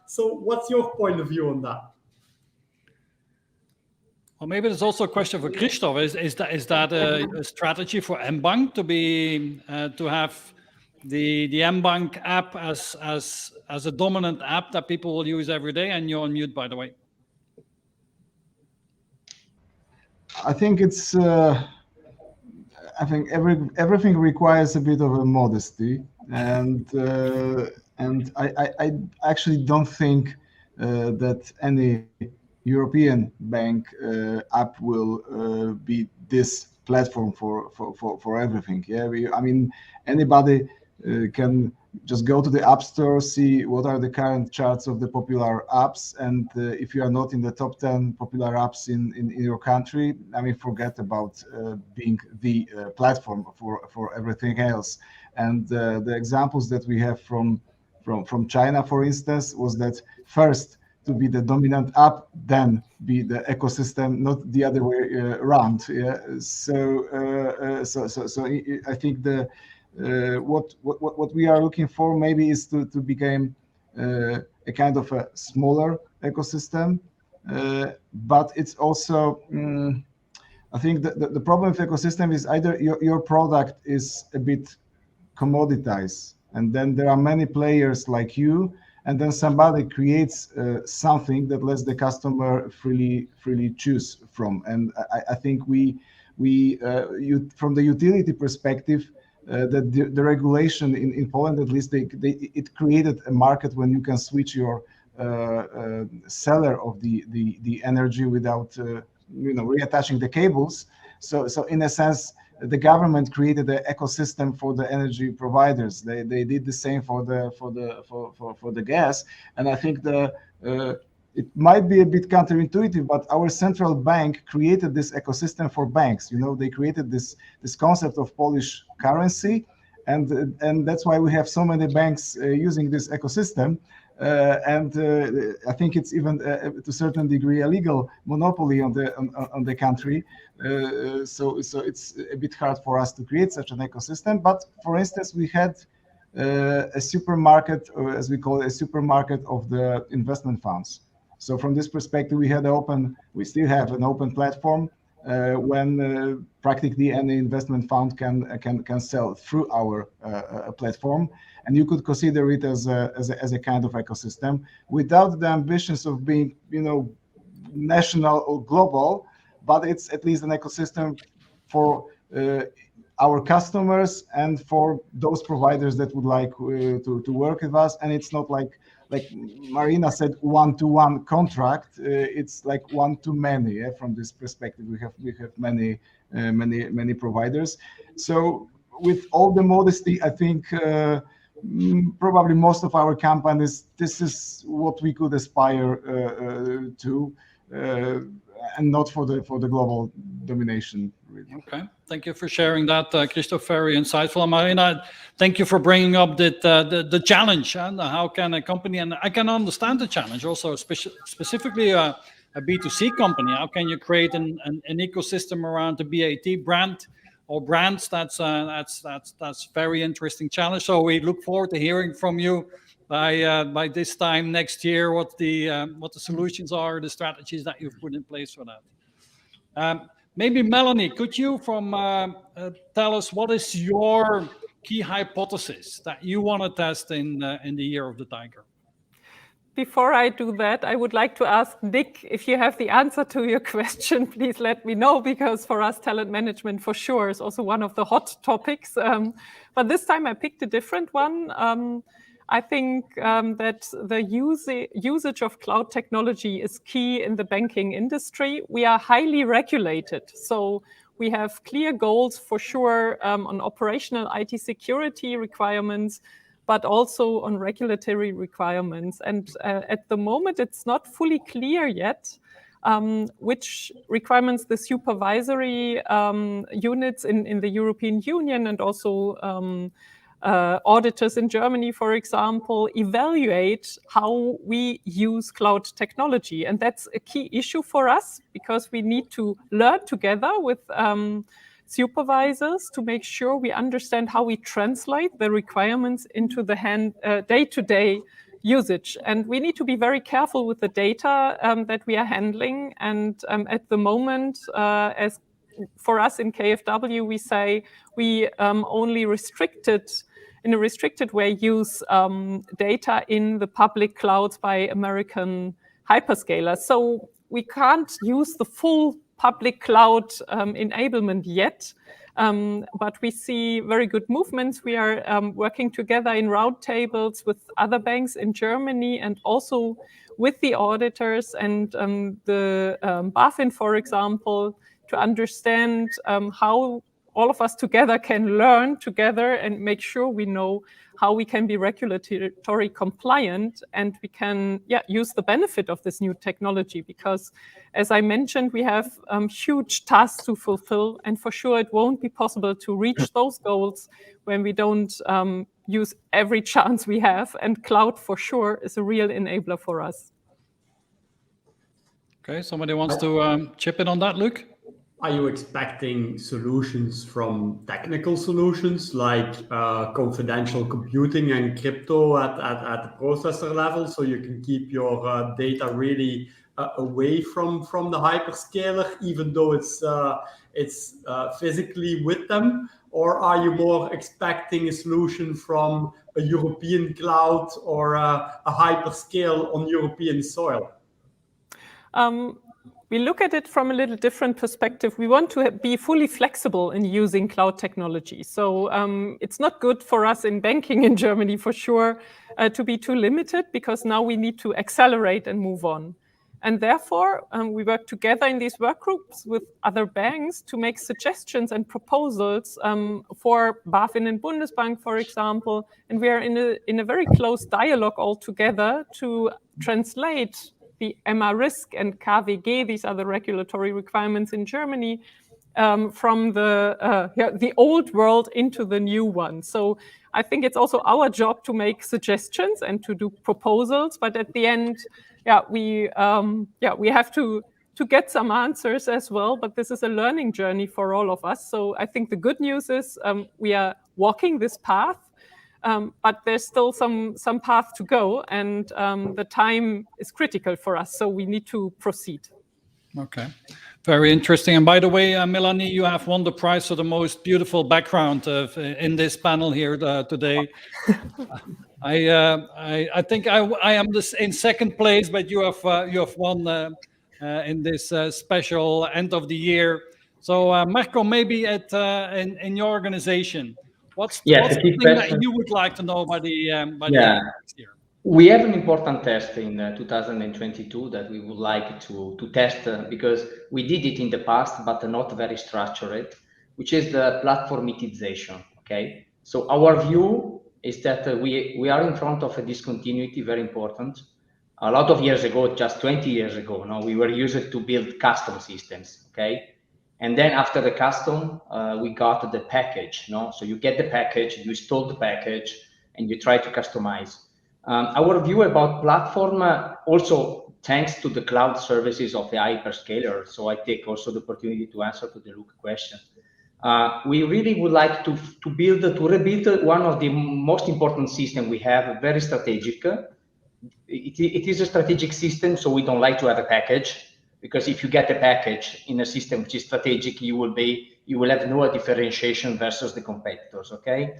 So what's your point of view on that? Well, maybe there's also a question for Krzysztof. Is that a strategy for mBank to have the mBank app as a dominant app that people will use every day? And you're on mute, by the way. I think it's. I think everything requires a bit of a modesty, and I actually don't think that any European bank app will be this platform for everything. Yeah, I mean, anybody can just go to the App Store, see what are the current charts of the popular apps, and if you are not in the top 10 popular apps in your country, I mean, forget about being the platform for everything else. And the examples that we have from China, for instance, was that first to be the dominant app, then be the ecosystem, not the other way around. Yeah. So I think the what we are looking for maybe is to become a kind of a smaller ecosystem, but it's also I think the problem with ecosystem is either your product is a bit commoditized, and then there are many players like you, and then somebody creates something that lets the customer freely choose from. And I think from the utility perspective, that the regulation in Poland, at least, it created a market when you can switch your seller of the energy without reattaching the cables. So in a sense, the government created an ecosystem for the energy providers. They did the same for the gas, and I think it might be a bit counterintuitive, but our central bank created this ecosystem for banks. They created this concept of Polish currency, and that's why we have so many banks using this ecosystem. And I think it's even to a certain degree a legal monopoly on the country. So it's a bit hard for us to create such an ecosystem. But for instance, we had a supermarket, or as we call it, a supermarket of the investment funds. So from this perspective, we still have an open platform when practically any investment fund can sell through our platform, and you could consider it as a kind of ecosystem without the ambitions of being national or global, but it's at least an ecosystem for our customers and for those providers that would like to work with us. And it's not like Marina said, one-to-one contract. It's like one-to-many. Yeah? From this perspective, we have many providers. So with all the modesty, I think probably most of our companies, this is what we could aspire to, and not for the global domination. Really. Okay, thank you for sharing that, Krzysztof. Very insightful. And Marina, thank you for bringing up the challenge and how can a company, and I can understand the challenge also, specifically a B2C company. How can you create an ecosystem around the BAT brand or brands? That's very interesting challenge. So we look forward to hearing from you by this time next year what the solutions are, the strategies that you've put in place for that. Maybe Melanie, could you tell us what is your key hypothesis that you want to test in the year of the tiger? Before I do that, I would like to ask Nik, if you have the answer to your question, please let me know, because for us, talent management for sure is also one of the hot topics. But this time I picked a different one. I think that the usage of cloud technology is key in the banking industry. We are highly regulated, so we have clear goals for sure on operational IT security requirements, but also on regulatory requirements. And at the moment, it's not fully clear yet which requirements the supervisory units in the European Union and also auditors in Germany, for example, evaluate how we use cloud technology. And that's a key issue for us, because we need to learn together with supervisors to make sure we understand how we translate the requirements into the day-to-day usage. And we need to be very careful with the data that we are handling. And at the moment, as for us in KfW, we say we only in a restricted way use data in the public clouds by American hyperscalers. So we can't use the full public cloud enablement yet. But we see very good movements. We are working together in roundtables with other banks in Germany and also with the auditors and the BaFin, for example, to understand how all of us together can learn together and make sure we know how we can be regulatory compliant and we can use the benefit of this new technology. Because as I mentioned, we have huge tasks to fulfill, and for sure it won't be possible to reach those goals when we don't use every chance we have, and cloud for sure is a real enabler for us. Okay, somebody wants to chip in on that, Luc? Are you expecting solutions from technical solutions like confidential computing and crypto at the processor level, so you can keep your data really away from the hyperscaler, even though it's physically with them? Or are you more expecting a solution from a European cloud or a hyperscale on European soil? We look at it from a little different perspective. We want to be fully flexible in using cloud technology. So it's not good for us in banking in Germany, for sure, to be too limited, because now we need to accelerate and move on. And therefore, we work together in these work groups with other banks to make suggestions and proposals for BaFin and Bundesbank, for example. And we are in a very close dialogue all together to translate the EMA risk and KWG, these are the regulatory requirements in Germany, from the old world into the new one. So I think it's also our job to make suggestions and to do proposals, but at the end, we have to get some answers as well. But this is a learning journey for all of us. So I think the good news is we are walking this path. But there's still some path to go, and the time is critical for us, so we need to proceed. Okay, very interesting. And by the way, Melanie, you have won the prize for the most beautiful background in this panel here today. I think I am in second place, but you have won in this special end of the year. So Marco, maybe in your organization, what's the thing that you would like to know by the end of next year? We have an important test in 2022 that we would like to test because we did it in the past, but not very structured, which is the platformitization. Okay, so our view is that we are in front of a discontinuity, very important. A lot of years ago, just 20 years ago, we were used to build custom systems. Okay. And then after the custom, we got the package. So you get the package, you install the package, and you try to customize. Our view about platform, also thanks to the cloud services of the hyperscaler. So I take also the opportunity to answer to the Luc question. We really would like to rebuild one of the most important systems we have, very strategic. It is a strategic system, so we don't like to have a package. Because if you get a package in a system which is strategic, you will have no differentiation versus the competitors. Okay,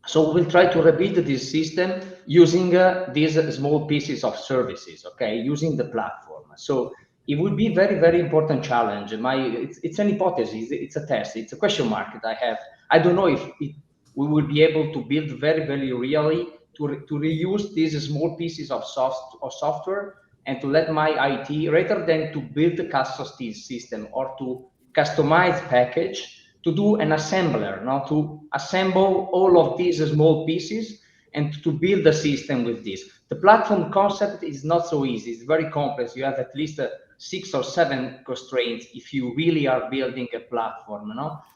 so we'll try to rebuild this system using these small pieces of services. Okay, using the platform. So it would be very, very important challenge. It's an hypothesis. It's a test. It's a question mark that I have. I don't know if we will be able to build very, very really to reuse these small pieces of software. And to let my IT, rather than to build a custom system or to customize package, to do an assembler, to assemble all of these small pieces and to build a system with this. The platform concept is not so easy. It's very complex. You have at least 6 or 7 constraints if you really are building a platform.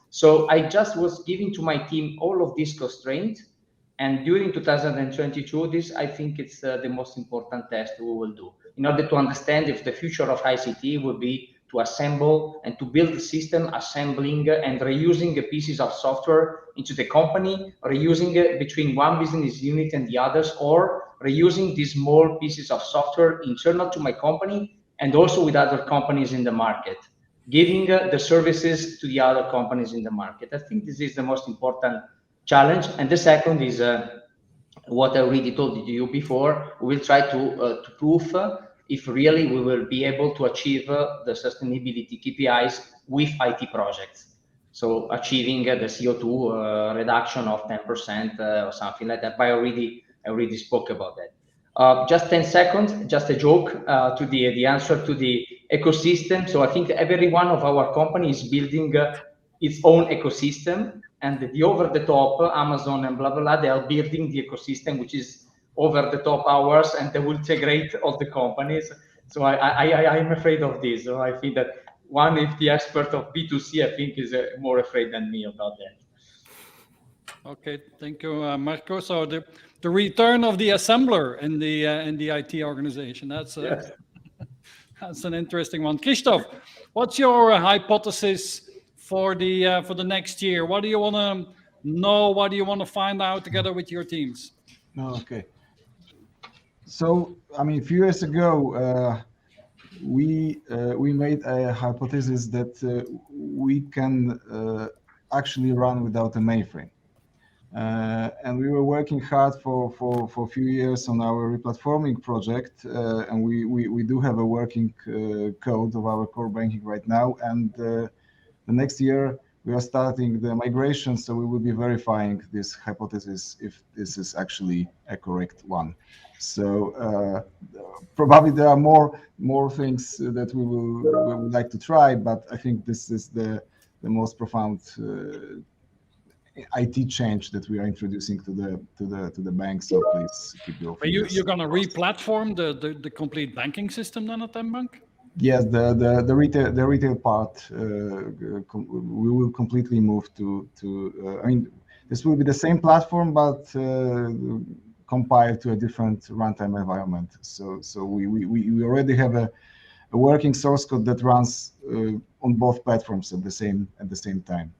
So I just was giving to my team all of these constraints. And during 2022, I think it's the most important test we will do in order to understand if the future of ICT will be to assemble and to build a system, assembling and reusing pieces of software into the company, reusing it between one business unit and the others, or reusing these small pieces of software internal to my company and also with other companies in the market, giving the services to the other companies in the market. I think this is the most important challenge. And the second is what I already told you before. We will try to prove if really we will be able to achieve the sustainability KPIs with IT projects. So achieving the CO2 reduction of 10% or something like that. But I already spoke about that. Just 10 seconds, just a joke to the answer to the ecosystem. So I think every one of our companies is building its own ecosystem, and the over the top Amazon and blah blah blah, they are building the ecosystem which is over the top ours, and they will integrate all the companies. So I'm afraid of this. So I think that one, if the expert of B2C, I think, is more afraid than me about that. Okay, thank you, Marco. So the return of the assembler in the IT organization. That's Yes. That's an interesting one. Krzysztof, what's your hypothesis for the next year? What do you want to know? What do you want to find out together with your teams? Okay. So, I mean, a few years ago, we made a hypothesis that we can actually run without a mainframe. And we were working hard for a few years on our replatforming project, and we do have a working code of our core banking right now. And the next year we are starting the migration, so we will be verifying this hypothesis if this is actually a correct one. So probably there are more things that we would like to try, but I think this is the most profound IT change that we are introducing to the bank. So please keep your fingers. You're going to re-platform the complete banking system then at mBank? Yes, the retail part we will completely move to. I mean, this will be the same platform, but compiled to a different runtime environment. So we already have a working source code that runs on both platforms at the same time.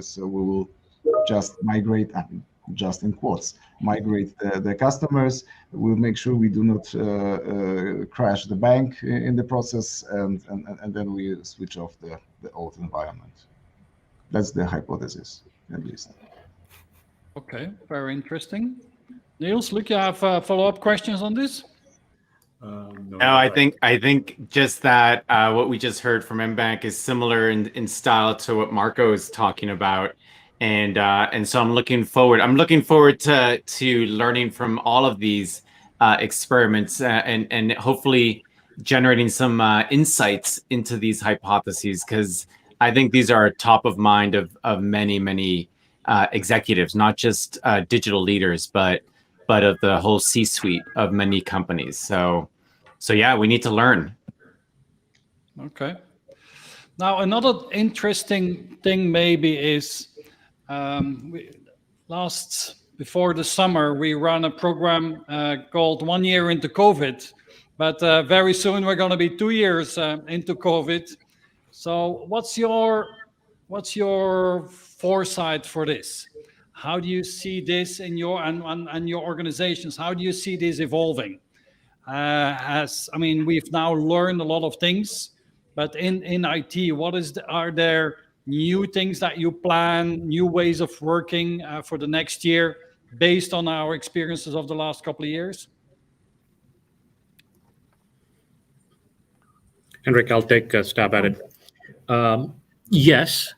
So we will just migrate, just in quotes, migrate the customers. We'll make sure we do not crash the bank in the process, and then we switch off the old environment. That's the hypothesis, at least. Okay, very interesting. Nils, look, you have follow-up questions on this? No, I think just that what we just heard from mBank is similar in style to what Marco is talking about. And so I'm looking forward to learning from all of these experiments and hopefully generating some insights into these hypotheses, because I think these are top of mind of many executives, not just digital leaders, but of the whole C-suite of many companies. So yeah, we need to learn. Okay. Now another interesting thing maybe is before the summer, we run a program called 1 year into COVID, but very soon we're going to be 2 years into COVID. So what's your foresight for this? How do you see this in your and your organizations? How do you see this evolving? We've now learned a lot of things, but in IT, are there new things that you plan, new ways of working for the next year based on our experiences of the last couple of years? Hendrik, I'll take a stab at it. Yes,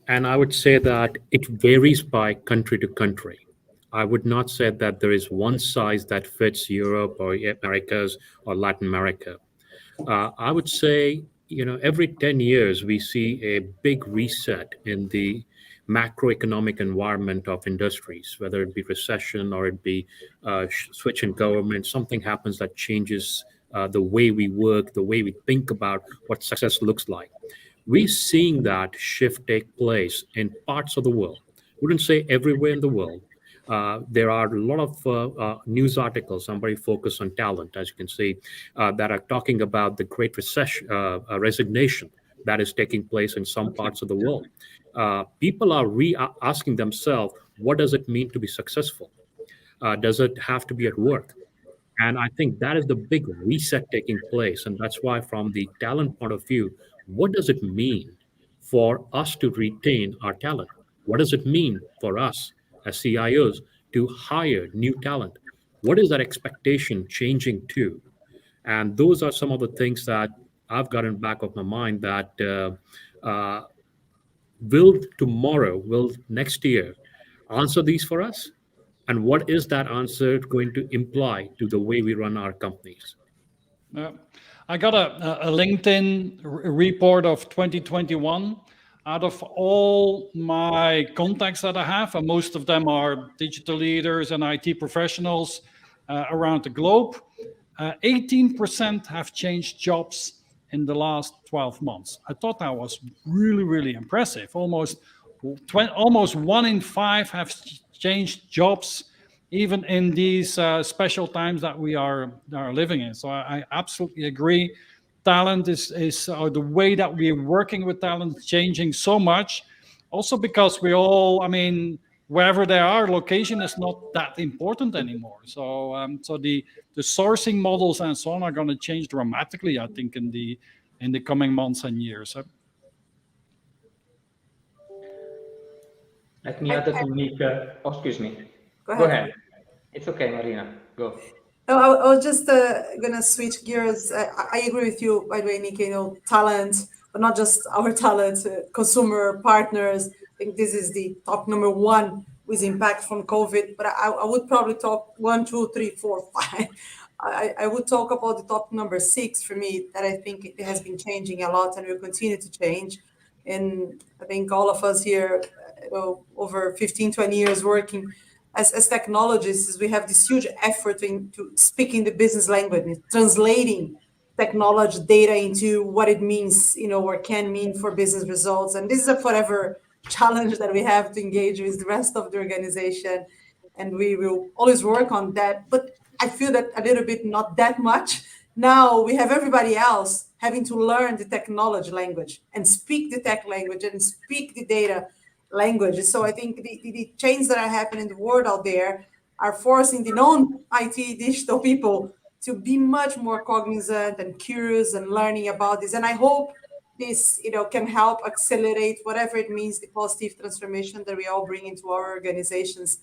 and I would say that it varies by country to country. I would not say that there is one size that fits Europe or Americas or Latin America. I would say, every 10 years, we see a big reset in the macroeconomic environment of industries, whether it be recession or it be switch in government. Something happens that changes the way we work, the way we think about what success looks like. We're seeing that shift take place in parts of the world. Wouldn't say everywhere in the world. There are a lot of news articles. I'm very focused on talent, as you can see, that are talking about the great resignation that is taking place in some parts of the world. People are asking themselves, what does it mean to be successful? Does it have to be at work? And I think that is the big reset taking place. And that's why, from the talent point of view, what does it mean for us to retain our talent? What does it mean for us as CIOs to hire new talent? What is that expectation changing to? And those are some of the things that I've got in the back of my mind that Will tomorrow, will next year answer these for us? And what is that answer going to imply to the way we run our companies? I got a LinkedIn report of 2021. Out of all my contacts that I have, and most of them are digital leaders and IT professionals around the globe, 18% have changed jobs in the last 12 months. I thought that was really, really impressive. Almost 1 in 5 have changed jobs, even in these special times that we are living in. So I absolutely agree. Talent is the way that we're working with talent is changing so much. Also because we all, I mean, wherever they are, location is not that important anymore. So so the sourcing models and so on are going to change dramatically, I think, in the coming months and years. Let me add to Nik. Oh, excuse me. Go ahead. It's okay, Marina. Go. No, I was just gonna switch gears. I agree with you, by the way, Nik. You know, talent, but not just our talent, consumer partners. I think this is the top number one with impact from COVID. But I would probably talk 1, 2, 3, 4, 5. I would talk about the top number 6 for me, that I think it has been changing a lot and will continue to change. And I think all of us here, over 15, 20 years working as technologists, we have this huge effort into speaking the business language, translating technology data into what it means, you know, or can mean for business results. And this is a forever challenge that we have to engage with the rest of the organization. And we will always work on that. But I feel that a little bit not that much. Now we have everybody else having to learn the technology language and speak the tech language and speak the data language. So I think the changes that are happening in the world out there are forcing the non-IT digital people to be much more cognizant and curious and learning about this. And I hope this, you know, can help accelerate whatever it means, the positive transformation that we all bring into our organizations.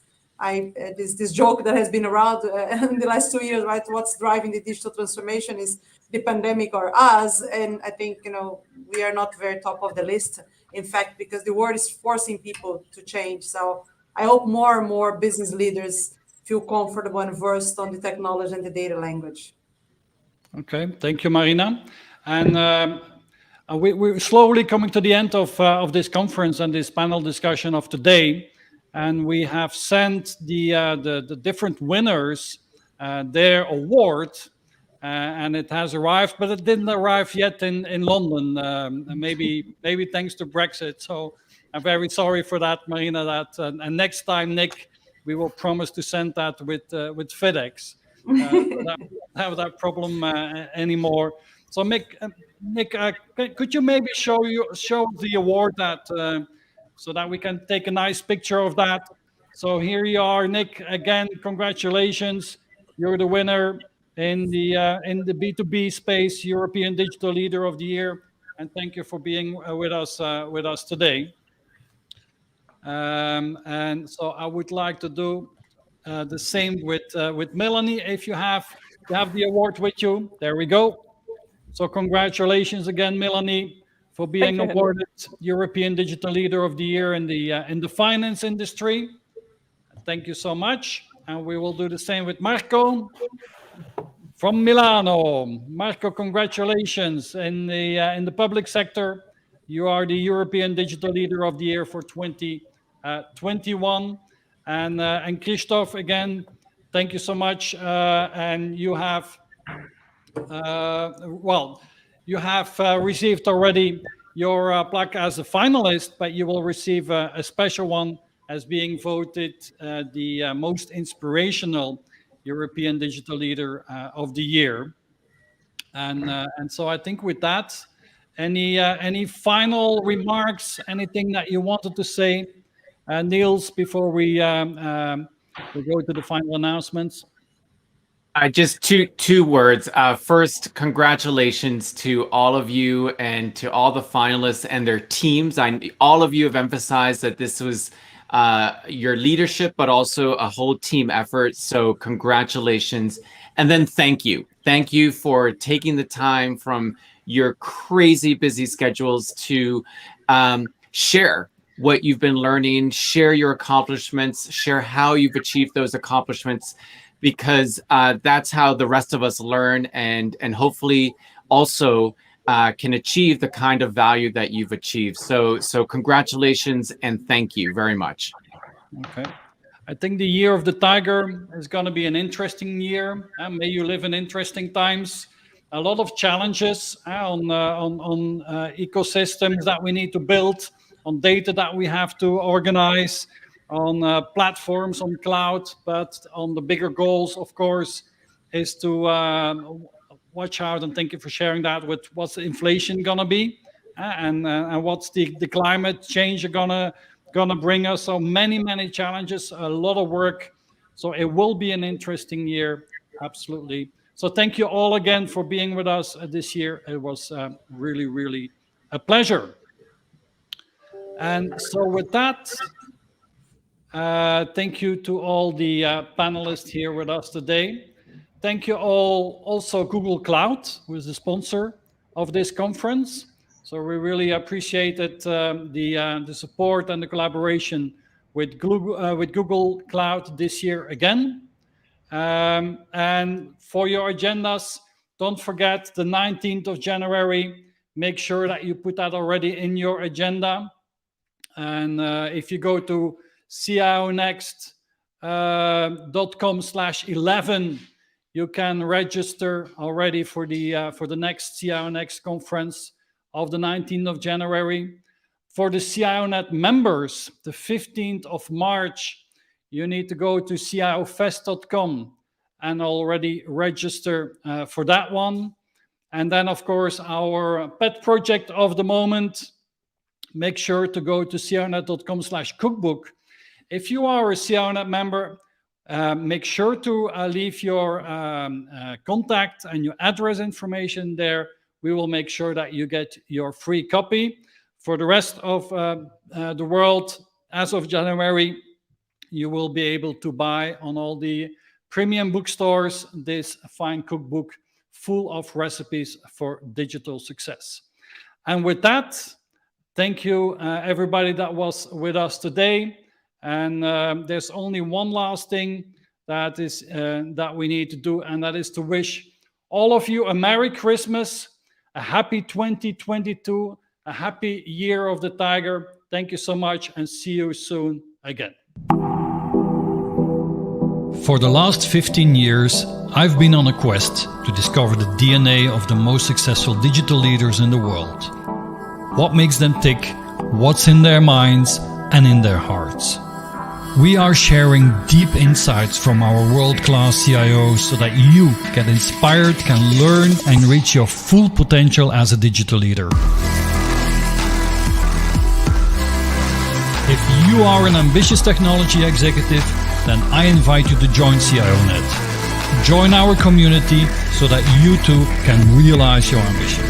This joke that has been around in the last 2 years, right? What's driving the digital transformation is the pandemic or us. And I think, you know, we are not very top of the list, in fact, because the world is forcing people to change. So I hope more and more business leaders feel comfortable and versed on the technology and the data language. Okay, thank you, Marina. And we're slowly coming to the end of this conference and this panel discussion of today. And we have sent the different winners their award, and it has arrived, but it didn't arrive yet in London. Maybe thanks to Brexit. So I'm very sorry for that, Marina. And next time, Nik, we will promise to send that with FedEx. Without have that problem anymore. So Nik, could you maybe show the award that? So that we can take a nice picture of that. So here you are, Nik. Again, congratulations. You're the winner in the B2B space, European Digital Leader of the Year. And thank you for being with us today. And so I would like to do the same with Melanie. If you have the award with you, there we go. So congratulations again, Melanie, for being awarded European Digital Leader of the Year in the finance industry. Thank you so much. And we will do the same with Marco from Milano. Marco, congratulations. In the public sector, you are the European Digital Leader of the Year for 2021. And Krzysztof, again, thank you so much. And you have you have received already your plaque as a finalist, but you will receive a special one as being voted the most inspirational European Digital Leader of the Year. And so I think with that, any final remarks, anything that you wanted to say, Nils, before we go to the final announcements? Just two words. First, congratulations to all of you and to all the finalists and their teams. All of you have emphasized that this was your leadership, but also a whole team effort. So congratulations. And then thank you. Thank you for taking the time from your crazy busy schedules to share what you've been learning, share your accomplishments, share how you've achieved those accomplishments, because that's how the rest of us learn and hopefully also can achieve the kind of value that you've achieved. So congratulations and thank you very much. Okay. I think the year of the tiger is going to be an interesting year. May you live in interesting times. A lot of challenges on ecosystems that we need to build, on data that we have to organize, on platforms, on cloud. But on the bigger goals, of course, is to watch out, and thank you for sharing that, with what's the inflation going to be and what's the climate change gonna bring us. So many challenges, a lot of work. So it will be an interesting year, absolutely. So thank you all again for being with us this year. It was really a pleasure. And so with that, thank you to all the panelists here with us today. Thank you all, also Google Cloud, who is the sponsor of this conference. So we really appreciated the support and the collaboration with Google Cloud this year again. And for your agendas, don't forget the 19th of January. Make sure that you put that already in your agenda. And if you go to CIONEXT.com/11, you can register already for the next CIONEXT conference of the 19th of January. For the CIONET members, the 15th of March, you need to go to CIOFest.com and already register for that one. And then, of course, our pet project of the moment, make sure to go to CIONET.com/cookbook. If you are a CIONET member, make sure to leave your contact and your address information there. We will make sure that you get your free copy. For the rest of the world, as of January, you will be able to buy on all the premium bookstores this fine cookbook full of recipes for digital success. And with that, thank you everybody that was with us today. And there's only one last thing that we need to do, and that is to wish all of you a Merry Christmas, a happy 2022, a happy year of the tiger. Thank you so much, and see you soon again. For the last 15 years, I've been on a quest to discover the DNA of the most successful digital leaders in the world. What makes them tick, what's in their minds and in their hearts. We are sharing deep insights from our world-class CIOs so that you get inspired, can learn and reach your full potential as a digital leader. If you are an ambitious technology executive, then I invite you to join CIONET. Join our community so that you too can realize your ambition.